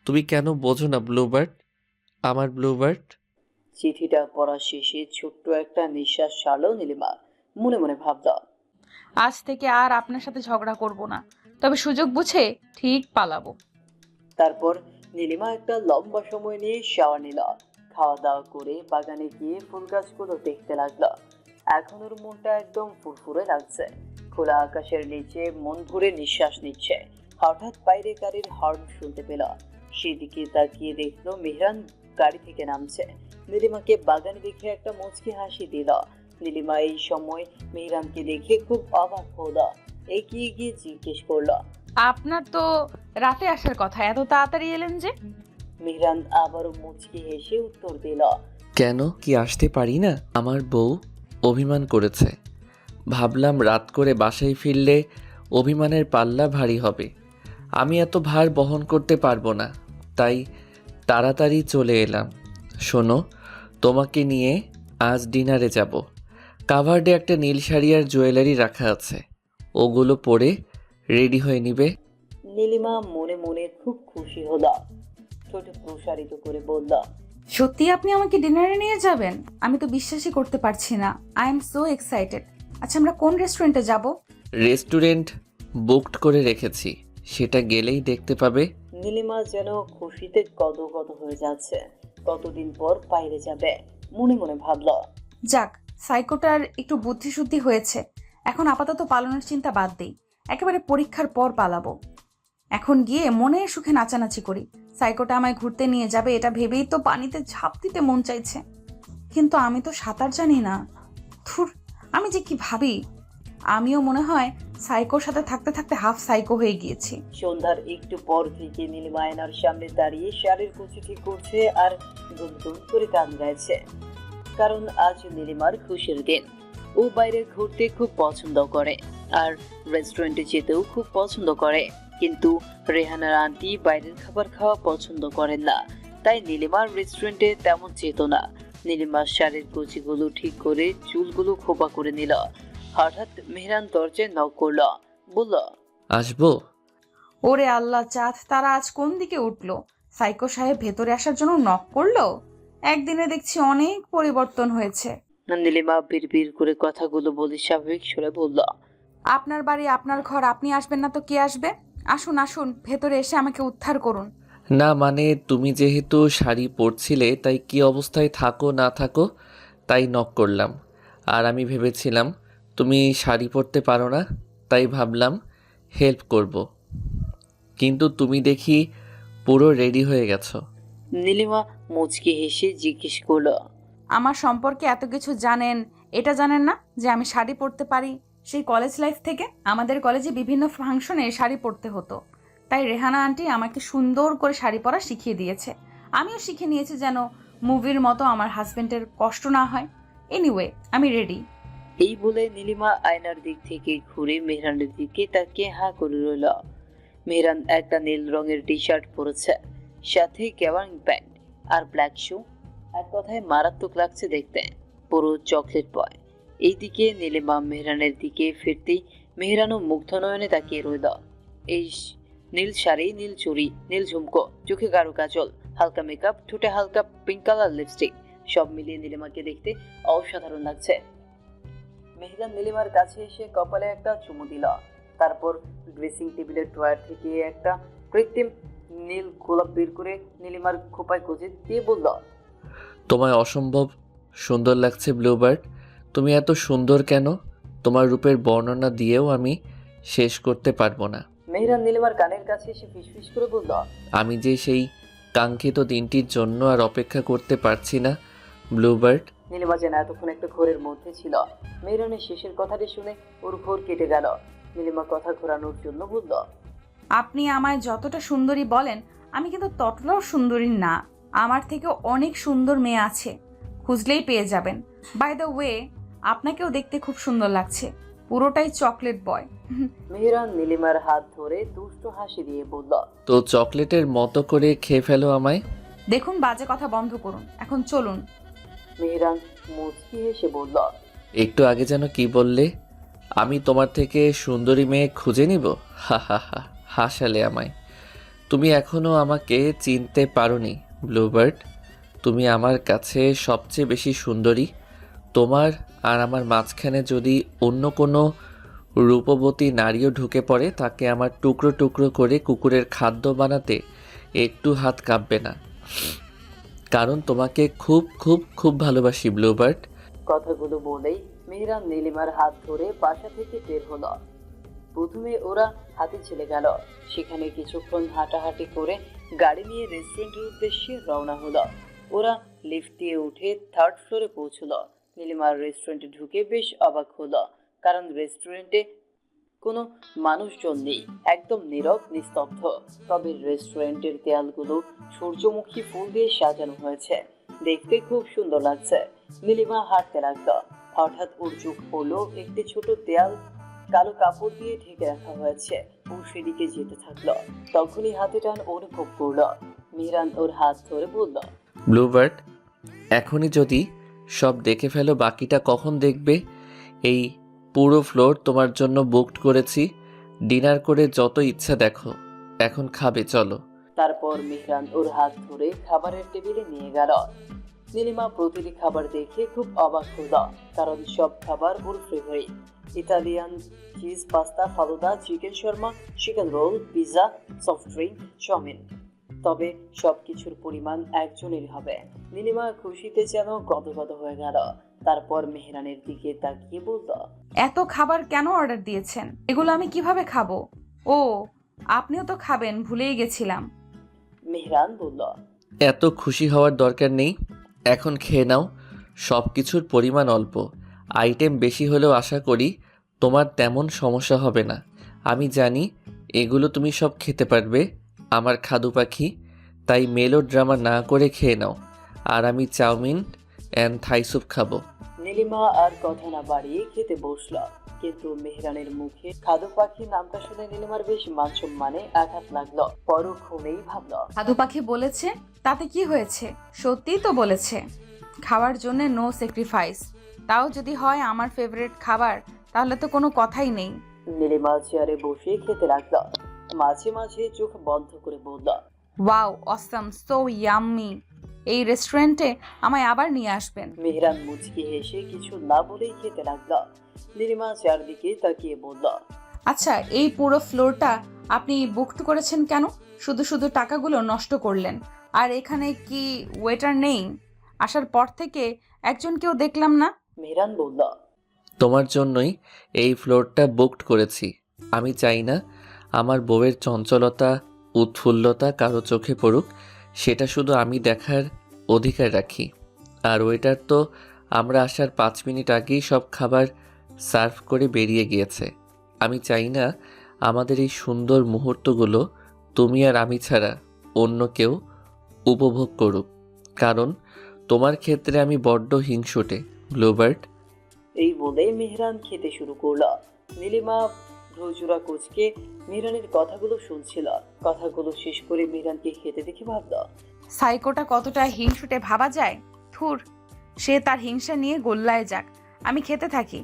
Speaker 2: তুমি কেন বোঝো না ব্লুবার্ড, আমার ব্লুবার্ড।
Speaker 1: চিঠিটা পড়া শেষে ছোট্ট একটা নিঃশ্বাস ছাড়লো নীলিমা। মনে মনে ভাবল,
Speaker 3: আজ থেকে আর আপনার সাথে ঝগড়া করব না, তবে সুযোগ বুঝে ঠিক পালাবো।
Speaker 1: তারপর নীলিমা একটা লম্বা সময় নিয়ে শাওয়ার নিল। খাওয়া দাওয়া করে বাগানে গিয়ে ফুল গাছগুলো দেখতে লাগলো। এখন ওর মনটা একদম ফুরফুরে লাগছে। খোলা আকাশের নিচে মন ভরে নিঃশ্বাস নিচ্ছে। হঠাৎ বাইরে গাড়ির হর্ন শুনতে পেল। সেদিকে তাকিয়ে দেখলো মেহরান গাড়ি থেকে নামছে। নীলিমাকে বাগানে দেখে একটা মুচকি হাসি দিল। নীলিমা এই সময় মেহরানকে দেখে খুব অবাক হলো। এগিয়ে গিয়ে জিজ্ঞেস করলো,
Speaker 3: আপনার তো রাতে আসার কথা, এত তাড়াতাড়ি এলেন যে?
Speaker 1: মেহরান আবারও মুচকি হেসে উত্তর দিল,
Speaker 2: কেন কি আসতে পারি না? আমার বউ অভিমান করেছে। ভাবলাম রাত করে বাসায় ফিরলে অভিমানের পাল্লা ভারী হবে, আমি এত ভার বহন করতে পারবো না, তাই তাড়াতাড়ি চলে এলাম। শোনো, তোমাকে নিয়ে আজ ডিনারে যাব। কাভার্ডে একটা নীল শাড়ি আর জুয়েলারি রাখা আছে, ওগুলো পরে রেডি হয়ে নিবে।
Speaker 1: নীলিমা মনে মনে খুব খুশি হলো। ঠোঁট প্রসারিত করে বলল,
Speaker 3: সত্যি আপনি আমাকে ডিনারে নিয়ে যাবেন? আমি তো বিশ্বাসই করতে পারছি না। I am so excited. আচ্ছা, আমরা কোন রেস্টুরেন্টে যাব?
Speaker 2: রেস্টুরেন্ট বুকড করে রেখেছি, সেটা গেলেই দেখতে পাবে।
Speaker 1: নীলিমা যেন খুশিতে গদগদ হয়ে যাচ্ছে। কতদিন পর বাইরে যাবে মনে মনে ভাবল।
Speaker 3: যাক, সাইকোটার একটু বুদ্ধিশুদ্ধি হয়েছে। এখন আপাতত পালানোর চিন্তা বাদ দেই, একেবারে পরীক্ষার পর পালাবো। এখন গিয়ে মনে সুখে নাচানাচি করি। সাইকোটা আমায় ঘুরতে নিয়ে যাবে এটা ভেবেই তো পানিতে ঝাঁপ দিতে মন চাইছে, কিন্তু আমি তো সাঁতার জানি না। ধুর, আমি যে কি ভাবি! আমিও মনে হয় সাইকোর সাথে থাকতে থাকতে হাফ সাইকো হয়ে গিয়েছি।
Speaker 1: সন্ধ্যার একটু পর থেকে নীলিমা আয়নার সামনে দাঁড়িয়ে শাড়ির কুচি ঠিক করছে আর গুনগুন করে গান গাইছে। কারণ আজ নীলিমার খুশির দিন। ও বাইরে ঘুরতে খুব পছন্দ করে আর রেস্টুরেন্টে যেতেও খুব পছন্দ করে, কিন্তু রেহানার আন্টি বাইরের খাবার খাওয়া পছন্দ করেন না, তাই নীলিমার রেস্টুরেন্টে তেমন যেত না। নীলিমার শাড়ির কুচিগুলো ঠিক করে চুলগুলো খোপা করে নিল। হঠাৎ মেহরান দরজায় নক করলো, বলল,
Speaker 2: আসবো?
Speaker 3: ওরে আল্লাহ চাঁদ, তারা আজ কোন দিকে উঠলো? সাইকো সাহেব ভেতরে আসার জন্য নক করলো? একদিনে দেখছি অনেক পরিবর্তন হয়েছে।
Speaker 1: নীলিমা বিড়বিড় করে কথাগুলো বলে স্বাভাবিক সুরে বলল,
Speaker 3: আপনার বাড়ি, আপনার ঘর, আপনি আসবেন না তো কে আসবে? আসুন আসুন, ভেতরে এসে আমাকে উদ্ধার করুন।
Speaker 2: না মানে তুমি যেহেতু শাড়ি পরছিলে তাই কি অবস্থায় থাকো না থাকো তাই নক করলাম। আর আমি ভেবেছিলাম তুমি শাড়ি পরতে পারো না, তাই ভাবলাম হেল্প করব। কিন্তু তুমি দেখি পুরো রেডি হয়ে গেছো।
Speaker 1: নীলিমা মুচকি হেসে জিজ্ঞেস করলো,
Speaker 3: আমার সম্পর্কে এত কিছু জানেন, এটা জানেন না যে আমি শাড়ি পরতে পারি? সেই কলেজ লাইফ থেকে আমাদের কলেজে বিভিন্ন ফাংশনে শাড়ি পরতে হতো, তাই রেহানা আন্টি আমাকে সুন্দর করে শাড়ি পরা শিখিয়ে দিয়েছে। আমিও শিখে নিয়েছি যেন মুভির মতো আমার হাজবেন্ডের কষ্ট না হয়। এনিওয়ে, আমি রেডি।
Speaker 1: এই বলে নীলিমা আয়নার দিক থেকে ঘুরে মেহরানের দিকে তাকিয়ে হাঁ করে রইল। মেহরান একটা নীল রঙের টি শার্ট পরেছে, সাথে কেওয়াং প্যান্ট আর ব্ল্যাক শু। এক কথায় মারাত্মক লাগছে দেখতে, পুরো চকলেট বয়। এইদিকে নীলিমা মেহরানের দিকে ফিরতেই মেহরানও মুগ্ধ নয়নে তাকিয়ে রইল। এই নীল শাড়ি, নীল চুড়ি, নীল ঝুমকো, চোখে গাঢ় কাজল, হালকা মেকআপ, ঠোঁটে হালকা পিঙ্ক কালার লিপস্টিক, সব মিলিয়ে নীলিমাকে দেখতে অসাধারণ লাগছে। মেহরান নীলিমার কাছে এসে কপালে একটা চুমু দিল, তারপর ড্রেসিং টেবিলের ড্রয়ার থেকে একটা কৃত্রিম নীল গোলাপ বের করে নীলিমার খোপায় গুজে দিয়ে বলল,
Speaker 2: তোমায় অসম্ভব সুন্দর লাগছে ব্লুবার্ড। তুমি এত সুন্দর কেন? তোমার রূপের বর্ণনা দিয়েও আমি শেষ করতে পারবো না।
Speaker 1: মেহরান নীলিমার কানের কাছে এসে ফিসফিস করে বলল,
Speaker 2: আমি যে সেই কাঙ্ক্ষিত দিনটির জন্য আর অপেক্ষা করতে পারছি না ব্লুবার্ড।
Speaker 1: নীলিমা যেন এতক্ষণ একটা ঘোরের মধ্যে ছিল। মেহরানের শেষের কথাটি শুনে ওর ঘোর কেটে গেল। নীলিমা কথা ঘোরানোর জন্য বলল,
Speaker 3: আপনি আমায় যতটা সুন্দরী বলেন, আমি কিন্তু ততটাও সুন্দরী না। আমার থেকে অনেক সুন্দর মেয়ে আছে, খুঁজলেই পেয়ে যাবেন। বাই দ্য ওয়ে, আপনাকেও দেখতে খুব সুন্দর লাগছে, পুরোটাই চকলেট বয়।
Speaker 1: মেহরান নীলিমার হাত ধরে দুষ্ট হাসি দিয়ে বলল,
Speaker 2: তো চকলেটের মতো করে খেয়ে ফেলো আমায়।
Speaker 3: দেখুন, বাজে কথা বন্ধ করুন, এখন চলুন।
Speaker 1: মেহরান মুচকি হেসে বলল,
Speaker 2: একটু আগে যেন কি বললে? আমি তোমার থেকে সুন্দরী মেয়ে খুঁজে নিব? হা হা হা, হাসালে আমায়। তুমি এখনও আমাকে চিনতে পারোনি ব্লুবার্ড। তুমি আমার কাছে সবচেয়ে বেশি সুন্দরী। তোমার আর আমার মাঝখানে যদি অন্য কোনো রূপবতী নারীও ঢুকে পড়ে, তাকে আমার টুকরো টুকরো করে কুকুরের খাদ্য বানাতে একটু হাত কাঁপবে না, কারণ তোমাকে খুব খুব খুব ভালোবাসি ব্লুবার্ড।
Speaker 1: কথাগুলো বলেই মেহরান নীলিমার হাত ধরে বাসা থেকে বের হলো। প্রথমে ওরা হাতে ছেলে গেল, সেখানে কিছুক্ষণ হাঁটাহাঁটি করে গাড়ি নিয়ে রেস্টুরেন্টের উদ্দেশ্যে রওনা হলো। ওরা লিফট দিয়ে উঠে 3rd ফ্লোরে পৌঁছলো। নীলিমার রেস্টুরেন্টে ঢুকে বেশ অবাক হলো, কারণ রেস্টুরেন্টে কোনো মানুষজন নেই, একদম নীরব নিস্তব্ধ। তবে রেস্টুরেন্টের দেয়ালগুলো সূর্যমুখী ফুল দিয়ে সাজানো হয়েছে, দেখতে খুব সুন্দর লাগছে। নীলিমা হাঁটতে লাগলো। হঠাৎ ওর চোখ পড়লো একটি ছোট দেয়াল কালো কাপড় দিয়ে ঢেকে রাখা হয়েছে। ও সেদিকে যেতে থাকলো। তখনই হাতে টান অনুভব করলো। মেহরান ওর হাত ধরে বলল,
Speaker 2: ব্লুবার্ড, এখনই যদি সব দেখে ফেলো বাকিটা কখন দেখবে? এই পুরো ফ্লোর তোমার জন্য বুকড করেছি। ডিনার করে যত ইচ্ছা দেখো। এখন খাবে, চলো।
Speaker 1: তারপর মেহরান ওর হাত ধরে খাবারের টেবিলে নিয়ে গেল। নীলিমা প্রতিটি খাবার দেখে খুব অবাক হলো, কারণ সব খাবার ওর favourite. Italian cheese pasta, falooda, chicken shawarma, chicken roll, pizza, soft drink, chowmein. তবে সবকিছুর পরিমাণ একজনের হবে। নীলিমা খুশিতে যেন গদগদ হয়ে গেল। তারপর মেহরানের দিকে তাকিয়ে বলল,
Speaker 3: এত খাবার কেন অর্ডার দিয়েছেন? এগুলো আমি কিভাবে খাবো? ও, আপনিও তো খাবেন, ভুলেই গেছিলাম।
Speaker 1: মেহরান বলল,
Speaker 2: এত খুশি হওয়ার দরকার নেই, এখন খেয়ে নাও। সব কিছুর পরিমাণ অল্প, আইটেম বেশি হলেও আশা করি তোমার তেমন সমস্যা হবে না। আমি জানি এগুলো তুমি সব খেতে পারবে, আমার খাদু পাখি। তাই মেলো ড্রামা না করে খেয়ে নাও। আর আমি চাউমিন অ্যান্ড থাই স্যুপ খাবো।
Speaker 1: নীলিমা আর কথা না বাড়িয়ে খেতে বসল। কিন্তু মেহরানের মুখে খাদু পাখি নামটা শুনে নীলিমার বেশ মানসম্মানে আঘাত লাগলো। পরক্ষণেই ভাবলো,
Speaker 3: সাধু পাখি বলেছে, তাতে কি হয়েছে? সত্যিই তো বলেছে খাওয়ার জন্য নো স্যাক্রিফাইস। তাও যদি হয় আমার ফেভারিট খাবার, তাহলে তো কোনো কথাই নেই।
Speaker 1: নীলিমা চেয়ারে বসে খেতে লাগলো। মাঝে মাঝে চোখ বন্ধ করে বলল,
Speaker 3: ওয়াও, অসাম, সো ইয়াম্মি। এই রেস্টুরেন্টে আমায় আবার নিয়ে আসবেন।
Speaker 1: মেহরান মুচকি হেসে কিছু না বলেই খেতে লাগলো। নীলিমা চারদিকে তাকিয়ে বলল,
Speaker 3: আচ্ছা, এই পুরো ফ্লোরটা আপনি বুকড করেছেন কেন? শুধু শুধু টাকাগুলো নষ্ট করলেন। আর এখানে কি ওয়েটার নেই? আসার পর থেকে একজনকেও দেখলাম না।
Speaker 1: মেহরান বলল,
Speaker 2: তোমার জন্যই এই ফ্লোরটা বুকড করেছি। আমি চাই না আমার বউয়ের চঞ্চলতা, উৎফুল্লতা কারো চোখে পড়ুক। সেটা শুধু আমি দেখার অধিকার রাখি। আর ওয়েটার তো আমরা আসার 5 মিনিট আগেই সব খাবার সার্ভ করে বেরিয়ে গিয়েছে। আমি চাই না আমাদের এই সুন্দর মুহূর্তগুলো তুমি আর আমি ছাড়া অন্য কেউ উপভোগ করুক, কারণ তোমার ক্ষেত্রে আমি বড্ড হিংসুটে, ব্লুবার্ড।
Speaker 1: এই বলে মেহরান খেতে শুরু করলো। নীলিমা ভ্রুজোড়া কুঁচকে মেহরানের কথাগুলো শুনছিল। কথাগুলো শেষ করে মেহরানকে খেতে দেখে ভাবলো,
Speaker 3: সাইকোটা কতটা হিংসুটে ভাবা যায়। থুর, সে তার হিংসা নিয়ে গোল্লায় যাক, আমি খেতে থাকি।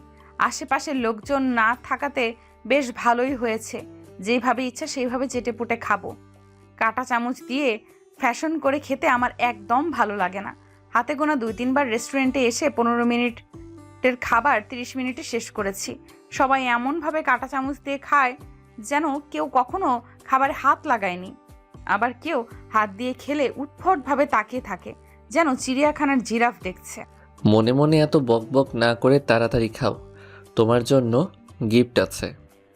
Speaker 3: আশেপাশের লোকজন না থাকাতে বেশ ভালোই হয়েছে। যেভাবে ইচ্ছা সেইভাবে চেটেপুটে খাবো। কাঁটা চামচ দিয়ে ফ্যাশন করে খেতে আমার একদম ভালো লাগে না। হাতে গোনা 2-3 বার রেস্টুরেন্টে এসে 15 মিনিটের খাবার 30 মিনিটে শেষ করেছি। সবাই এমনভাবে কাঁটা চামচ দিয়ে খায় যেন কেউ কখনো খাবারে হাত লাগায়নি। আবার কেউ হাত দিয়ে খেলে উৎফটভাবে তাকিয়ে থাকে, যেন চিড়িয়াখানার জিরাফ দেখছে।
Speaker 2: মনে মনে এত বকবক না করে তাড়াতাড়ি খাও, তোমার জন্য গিফট আছে।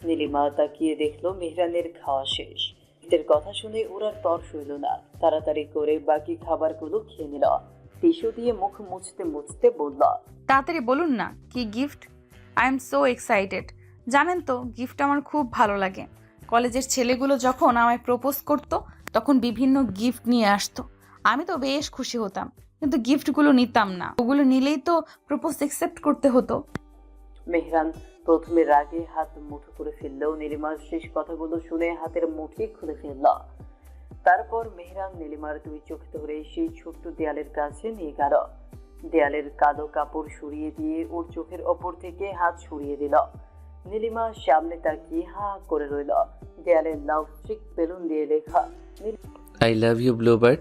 Speaker 1: নীলিমা তাকিয়ে দেখলো মেহরানের খাওয়া শেষ। এদের কথা শুনে ওর আর তর সইল না। তাড়াতাড়ি করে বাকি খাবারগুলো খেয়ে নিল। টিস্যু দিয়ে মুখ মুছতে মুছতে বলল,
Speaker 3: তাড়াতাড়ি বলুন না কি gift. I am so excited. জানেন তো, গিফট আমার খুব ভালো লাগে। কলেজের ছেলেগুলো যখন আমায় প্রপোজ করতো, তখন বিভিন্ন গিফট নিয়ে আসতো। আমি তো বেশ খুশি হতাম, কিন্তু গিফটগুলো নিতাম না। ওগুলো নিলেই তো প্রপোজ অ্যাকসেপ্ট করতে হতো।
Speaker 1: মেহরান প্রথমে রাগে হাত মুঠো করে ফেললেও নীলিমার শেষ কথাগুলো শুনে হাতের মুঠি খুলে ফেলল। তারপর মেহরান নীলিমার 2 চোখ ধরে সেই ছোট্ট দেয়ালের কাছে নিয়ে গেল। দেয়ালের কালো কাপড় সরিয়ে দিয়ে ওর চোখের ওপর থেকে হাত সরিয়ে দিল। নীলিমা সামনে তাকিয়ে হা করে রইল। দেয়ালের লাভ স্টিক বেলুন দিয়ে লেখা,
Speaker 2: I love you bluebird,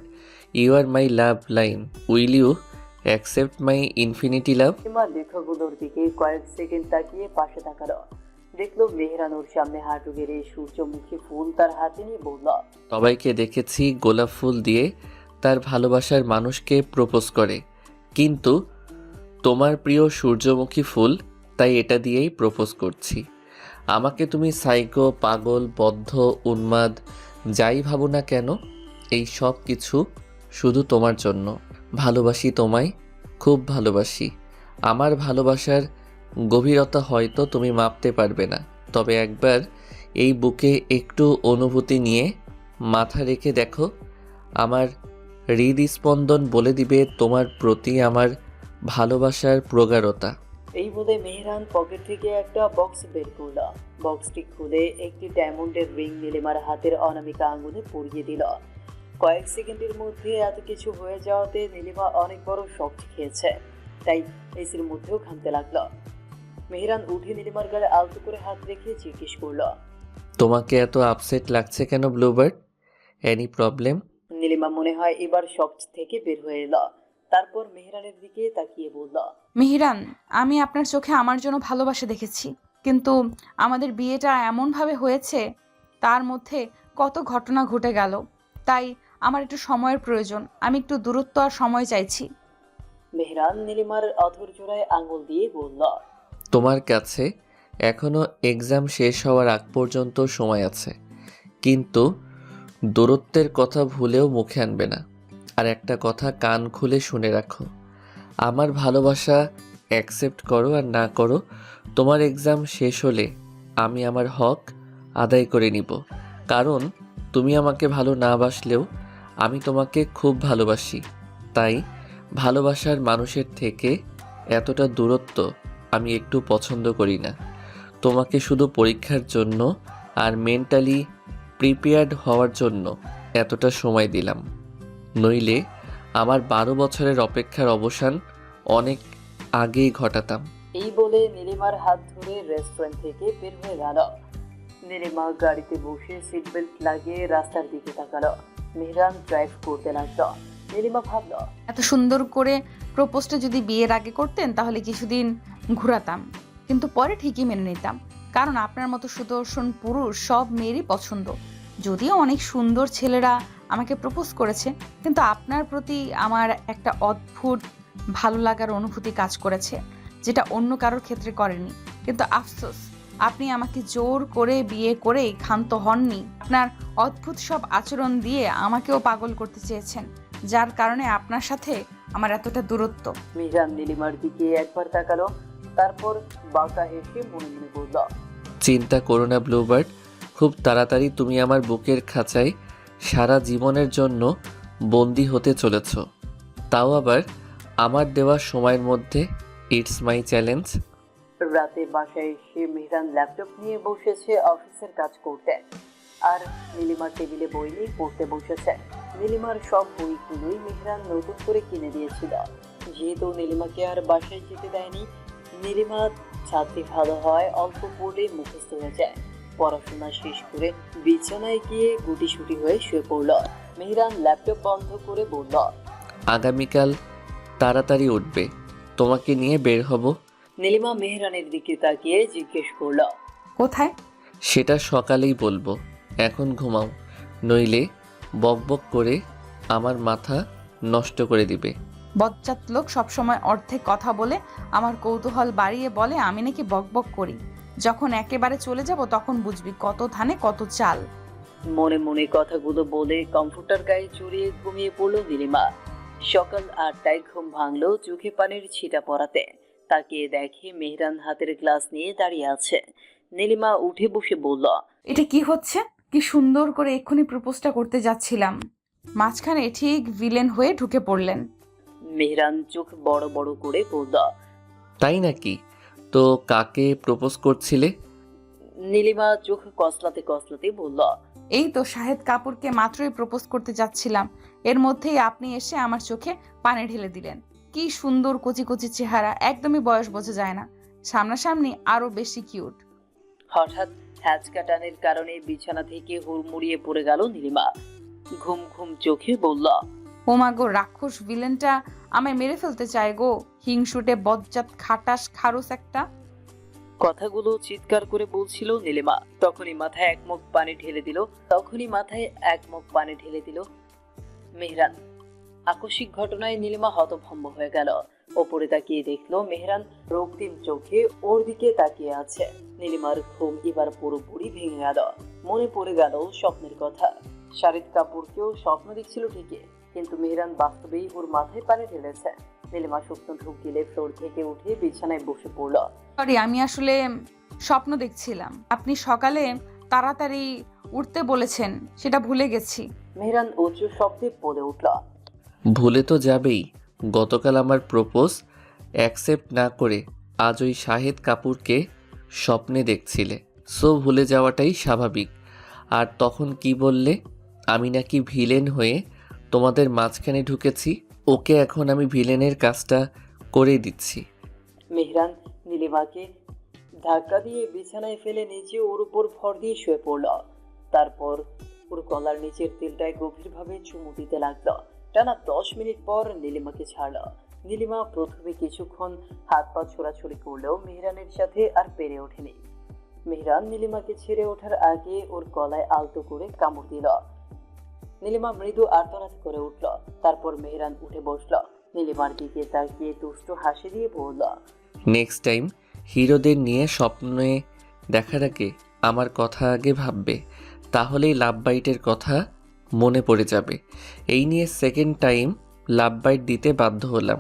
Speaker 2: you are my love line, will you accept my infinity love.
Speaker 1: Nilima লেখাগুলোর দিকে কয়েক সেকেন্ড তাকিয়ে পাশে তাকালো। দেখলো মেহরান ওর সামনে হাঁটু গেড়ে সূর্যমুখী ফুল তার হাতে নিয়ে বলল,
Speaker 2: সবাইকে দেখেছি গোলাপ ফুল দিয়ে তার ভালোবাসার মানুষকে প্রপোজ করে, কিন্তু তোমার প্রিয় সূর্যমুখী ফুল, তাই এটা দিয়েই প্রপোজ করছি। আমাকে তুমি সাইকো, পাগল, বদ্ধ, উন্মাদ যাই ভাবো না কেন, এই সব কিছু শুধু তোমার জন্য। ভালোবাসি তোমায়, খুব ভালোবাসি। আমার ভালোবাসার গভীরতা হয়তো তুমি মাপতে পারবে না, তবে একবার এই বুকে একটু অনুভূতি নিয়ে মাথা রেখে দেখো, আমার হৃদস্পন্দন বলে দিবে তোমার প্রতি আমার ভালোবাসার প্রগাঢ়তা।
Speaker 1: এই বলে মেহরান পকেট থেকে একটা বক্স বের করল। বক্সটি খুলে একটি ডায়মন্ডের রিং নীলিমার হাতের অনামিকা আঙ্গুলে পরিয়ে দিল। কয়েক সেকেন্ডের মধ্যে এত কিছু হয়ে যাওয়াতে নীলিমা অনেক বড় শক খেয়েছে, তাই এসির মধ্যেও ঘামতে লাগলো। মেহরান উঠে নীলিমার গায়ে আলতো করে হাত রেখে জিজ্ঞেস করলো।
Speaker 2: তোমাকে এত আপসেট লাগছে কেন ব্লুবার্ড? Any problem?
Speaker 1: নীলিমা মনে হয় এবার সব থেকে বের হয়ে এলো। তারপর মেহরানের দিকে তাকিয়ে বলল,
Speaker 3: মিহিরান, আমি আপনার চোখে আমার জন্য ভালোবাসা দেখেছি, কিন্তু আমাদের বিয়েটা এমনভাবে হয়েছে, তার মধ্যে কত ঘটনা ঘটে গেল। তাই আমার একটু সময়ের প্রয়োজন। আমি একটু দূরত্ব আর সময় চাইছি।
Speaker 1: মেহরান নীলিমার অথর জোড়ায় আঙুল দিয়ে বলল,
Speaker 2: তোমার কাছে এখনো এক্সাম শেষ হওয়ার আগ পর্যন্ত সময় আছে, কিন্তু দূরত্বের কথা ভুলেও মুখে আনবে না। আর একটা কথা কান খুলে শুনে রাখো, আমার ভালোবাসা অ্যাকসেপ্ট করো আর না করো, তোমার এক্সাম শেষ হলে আমি আমার হক আদায় করে নিব। কারণ তুমি আমাকে ভালো না বাসলেও আমি তোমাকে খুব ভালোবাসি। তাই ভালোবাসার মানুষের থেকে এতটা দূরত্ব আমি একটু পছন্দ করি না। তোমাকে শুধু পরীক্ষার জন্য আর মেন্টালি প্রিপেয়ার্ড হওয়ার জন্য এতটা সময় দিলাম, নইলে আমার 12 বছরের অপেক্ষার অবসান অনেক আগেই ঘটাতাম।
Speaker 1: এই বলে নীলিমার হাত ধরে রেস্টুরেন্ট থেকে বের হয়ে গেল। নীলিমা গাড়িতে বসে সিট বেল্ট লাগিয়ে রাস্তার দিকে তাকালো। মেহরান ড্রাইভ করতে লাগলো। নীলিমা ভাবলো,
Speaker 3: এত সুন্দর করে প্রপোজটা যদি বিয়ের আগে করতেন তাহলে কিছুদিন ঘুরাতাম, কিন্তু পরে ঠিকই মেনে নিতাম। কারণ আপনার মতো সুদর্শন পুরুষ সব মেয়েরই পছন্দ। যদিও অনেক সুন্দর ছেলেরা আমাকে প্রপোজ করেছে, কিন্তু আপনার প্রতি আমার একটা অদ্ভুত ভালো লাগার অনুভূতি কাজ করেছে, যেটা অন্য কারোর ক্ষেত্রে করেনি। কিন্তু আফসোস, আপনি আমাকে জোর করে বিয়ে করেই ক্ষান্ত হননি। আপনার অদ্ভুত সব আচরণ দিয়ে আমাকেও পাগল করতে চেয়েছেন, যার কারণে আপনার সাথে আমার এতটা দূরত্ব।
Speaker 1: মেহরান নীলিমার দিকে একবার তাকালো, তারপর বাঁকা হেসে মনে মনে বলল,
Speaker 2: চিন্তা করো না ব্লুবার্ড, খুব তাড়াতাড়ি তুমি আমার বুকের খাঁচায় সারা জীবনের জন্য বন্দি হতে চলেছ, তাও আবার আমার দেওয়া সময়ের মধ্যে। It's my challenge.
Speaker 1: রাতে বাসায় এসে মেহরান ল্যাপটপ নিয়ে বসেছে অফিসের কাজ করতে, আর নীলিমার টেবিলে বই নিয়ে পড়তে বসেছে। নীলিমার সব বইগুলোই মেহরান নতুন করে কিনে দিয়েছিল। যেহেতু নীলিমাকে আর বাসায় যেতে দেয়নি, নীলিমা ছাত্রী ভালো হয়, অল্প পড়লে মুখস্থ হয়ে যায়। পড়াশোনা শেষ করে বিছানায় গিয়ে গুটিসুটি হয়ে শুয়ে পড়ল। মেহরান ল্যাপটপ বন্ধ করে বলল,
Speaker 2: আগামীকাল তাড়াতাড়ি উঠবে, তোমাকে নিয়ে বের হব।
Speaker 1: নীলিমা মেহরানের দিকে তাকিয়ে জিজ্ঞেস করল,
Speaker 3: কোথায়?
Speaker 2: সেটা সকালেই বলবো, এখন ঘুমাও, নইলে বকবক করে আমার মাথা নষ্ট করে দিবে।
Speaker 3: বজ্জাত লোক সবসময় অর্ধেক কথা বলে আমার কৌতূহল বাড়িয়ে বলে আমি নাকি বকবক করি। যখন একেবারে চলে যাব তখন বুঝবি কত ধানে কত চাল।
Speaker 1: মনে মনে কথাগুলো বলে কম্পিউটার গায়ে চড়িয়ে ঘুমিয়ে পড়ল নীলিমা। সকাল 8টায় ঘুম ভাঙলো চোখে পানির ছিটা পড়াতে। তাকিয়ে দেখে মেহরান হাতের গ্লাস নিয়ে দাঁড়িয়ে আছে। নীলিমা উঠে বসে বলল,
Speaker 3: এটা কি হচ্ছে? কি সুন্দর করে এক্ষুনি প্রপোজটা করতে যাচ্ছিলাম, মাঝখানে ঠিক ভিলেন হয়ে ঢুকে পড়লেন।
Speaker 1: মেহরান চোখ বড় বড় করে বলল,
Speaker 2: তাই নাকি? তো কাকে প্রপোজ করছিলে?
Speaker 1: নীলিমা চোখ কসলাতে কসলাতে বলল,
Speaker 3: এই তো শাহেদ কাপুরকে মাত্রই প্রপোজ করতে যাচ্ছিলাম, এর মধ্যেই আপনি এসে আমার চোখে পানি ঢেলে দিলেন। কি সুন্দর কচি কচি চেহারা, একদমই বয়স বোঝা যায় না, সামনাসামনি আরো বেশি কিউট।
Speaker 1: হঠাৎ হ্যাচকা টানের কারণে বিছানা থেকে হুড়মুড়িয়ে পড়ে গেল নীলিমা। ঘুম ঘুম চোখে বলল,
Speaker 3: ওমা গো, রাক্ষস ভিলেনটা আমায় মেরে ফেলতে চায় গো, হিংসুটে বজ্জাত খাটাস খারুস একটা।
Speaker 1: কথাগুলো চিৎকার করে বলছিল নীলিমা। তখনই মাথায় এক মুখ পানি ঢেলে দিল মেহরান। আকস্মিক ঘটনায় নীলিমা হতভম্ব হয়ে গেল। ওপরে তাকিয়ে দেখলো মেহরান রক্তিম চোখে ওর দিকে তাকিয়ে আছে। নীলিমার ঘুম এবার পুরোপুরি ভেঙে গেল। মনে পড়ে গেল স্বপ্নের কথা। শাহিদ কাপুরকেও স্বপ্ন দেখছিল ঠিকই, কিন্তু মেহরান বাস্তবেই ওর মাথায় পানি ঢেলেছে। নীলিমা শুকনো ঢুক গিলে ফ্লোর থেকে উঠে বিছানায় বসে পড়ল।
Speaker 3: সরি, আমি আসলে স্বপ্ন দেখছিলাম। আপনি সকালে তাড়াতাড়ি উঠতে বলেছেন, সেটা ভুলে গেছি।
Speaker 1: মেহরান উঁচু শব্দে বলে উঠল,
Speaker 2: ভুলে তো যাবেই, গতকাল আমার প্রপোজ অ্যাকসেপ্ট না করে আজ ওই শাহিদ কাপুরকে স্বপ্নে দেখছিলে, সো ভুলে যাওয়াটাই স্বাভাবিক। আর তখন কি বললে? আমি নাকি ভিলেন হয়ে তোমাদের মাঝখানে ঢুকেছি। ওকে, এখন আমি ভিলেনের কাজটা করে দিচ্ছি।
Speaker 1: মেহরান নীলিমাকে ধাক্কা দিয়ে বিছানায় ফেলে নিচে ওর উপর ভর দিয়ে শুয়ে পড়ল। তারপর ওর গলার নিচের তিলটায় গভীরভাবে চুমু দিতে লাগলো। টানা 10 মিনিট পর নীলিমাকে ছাড়ল। নীলিমা প্রথমে কিছুক্ষণ হাত পা ছোড়াছুড়ি করলেও মেহরানের সাথে আর পেরে ওঠেনি। মেহরান নীলিমাকে ছেড়ে ওঠার আগে ওর গলায় আলতো করে কামড় দিল। নীলিমা মৃদু আর্তনাদ করে উঠল। তারপর মেহরান উঠে বসল। নীলিমার দিকে তাকিয়ে দুষ্টু হাসি দিয়ে বলল,
Speaker 2: নেক্সট টাইম হিরোদের নিয়ে স্বপ্নে দেখার আগে আমার কথা আগে ভাববে, তাহলেই লাভ বাইটের কথা মনে পড়ে যাবে। এই নিয়ে সেকেন্ড টাইম লাভ বাইট দিতে বাধ্য হলাম।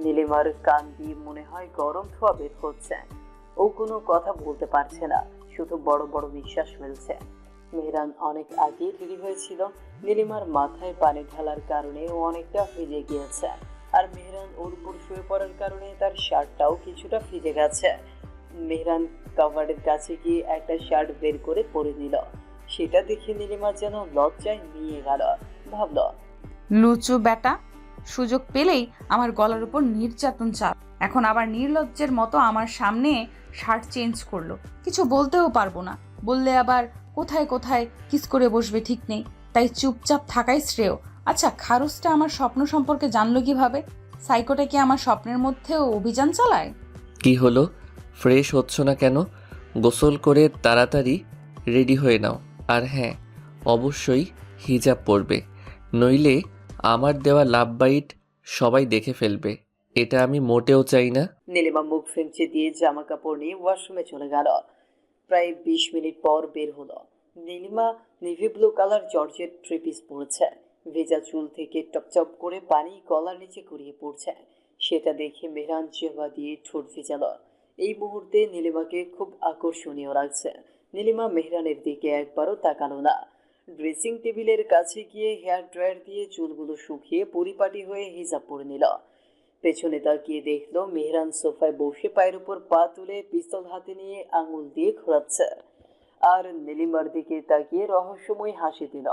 Speaker 1: নীলিমার কান দিয়ে মনে হয় গরম ধোঁয়া বের হচ্ছে। ও কোনো কথা বলতে পারছে না, শুধু বড় বড় নিঃশ্বাস ফেলছে। মেহরান অনেক আগে রেডি হয়েছিল। নীলিমার মাথায় পানি ঢালার কারণে ও অনেকটা ভিজে গিয়েছে, আর মেহরান ওর উপর শুয়ে পড়ার কারণে তার শার্টটাও কিছুটা ভিজে গেছে। মেহরান কাভারের কাছে গিয়ে একটা শার্ট বের করে পরে নিল। সেটা দেখে নীলিমা যেন লজ্জায় নিয়ে গেল। ভাবল,
Speaker 3: লুচু বেটা, সুযোগ পেলেই আমার গলার উপর নির্যাতন চাপ, এখন আবার নির্লজ্জের মতো আমার সামনে শার্ট চেঞ্জ করলো। কিছু বলতেও পারবো না, বললে আবার কোথায় কোথায় কিস করে বসবে ঠিক নেই, তাই চুপচাপ থাকাই শ্রেয়। আচ্ছা, খারুসটা আমার স্বপ্ন সম্পর্কে জানলো কিভাবে? সাইকোটা কি আমার স্বপ্নের মধ্যেও অভিযান চালায়?
Speaker 2: কি হলো, ফ্রেশ হচ্ছ না কেন? গোসল করে তাড়াতাড়ি রেডি হয়ে নাও। আর হ্যাঁ, অবশ্যই হিজাব পরবে, নইলে আমার দেওয়া লাভ বাইট সবাই দেখে ফেলবে। এটা আমি মোটেও চাই না।
Speaker 1: নীলিমা মুখ ফেঞ্চে দিয়ে জামা কাপড় নিয়ে ওয়াশরুমে চলে গেল। প্রায় 20 মিনিট পর বের হলো। Nilima navy blue colour georgette three piece পরেছে। ভেজা চুল থেকে টপচপ করে পানি গলার নিচে গড়িয়ে পড়ছে। সেটা দেখে মেহরান চেহারা দিয়ে ঠোঁট ভেজাল। এই মুহূর্তে নীলিমাকে খুব আকর্ষণীয় লাগছে। নীলিমা মেহরানের দিকে একবারও তাকালো না। ড্রেসিং টেবিলের কাছে গিয়ে হেয়ার ড্রায়ার দিয়ে চুলগুলো শুকিয়ে পরিপাটি হয়ে হিজাব পরে নিল। পেছনে তাকিয়ে দেখলো মেহরান সোফায় বসে পায়ের উপর পা তুলে পিস্তল হাতে নিয়ে আঙুল দিয়ে ঘোরাচ্ছে, আর নীলিমার দিকে তাকিয়ে রহস্যময় হাসি দিল।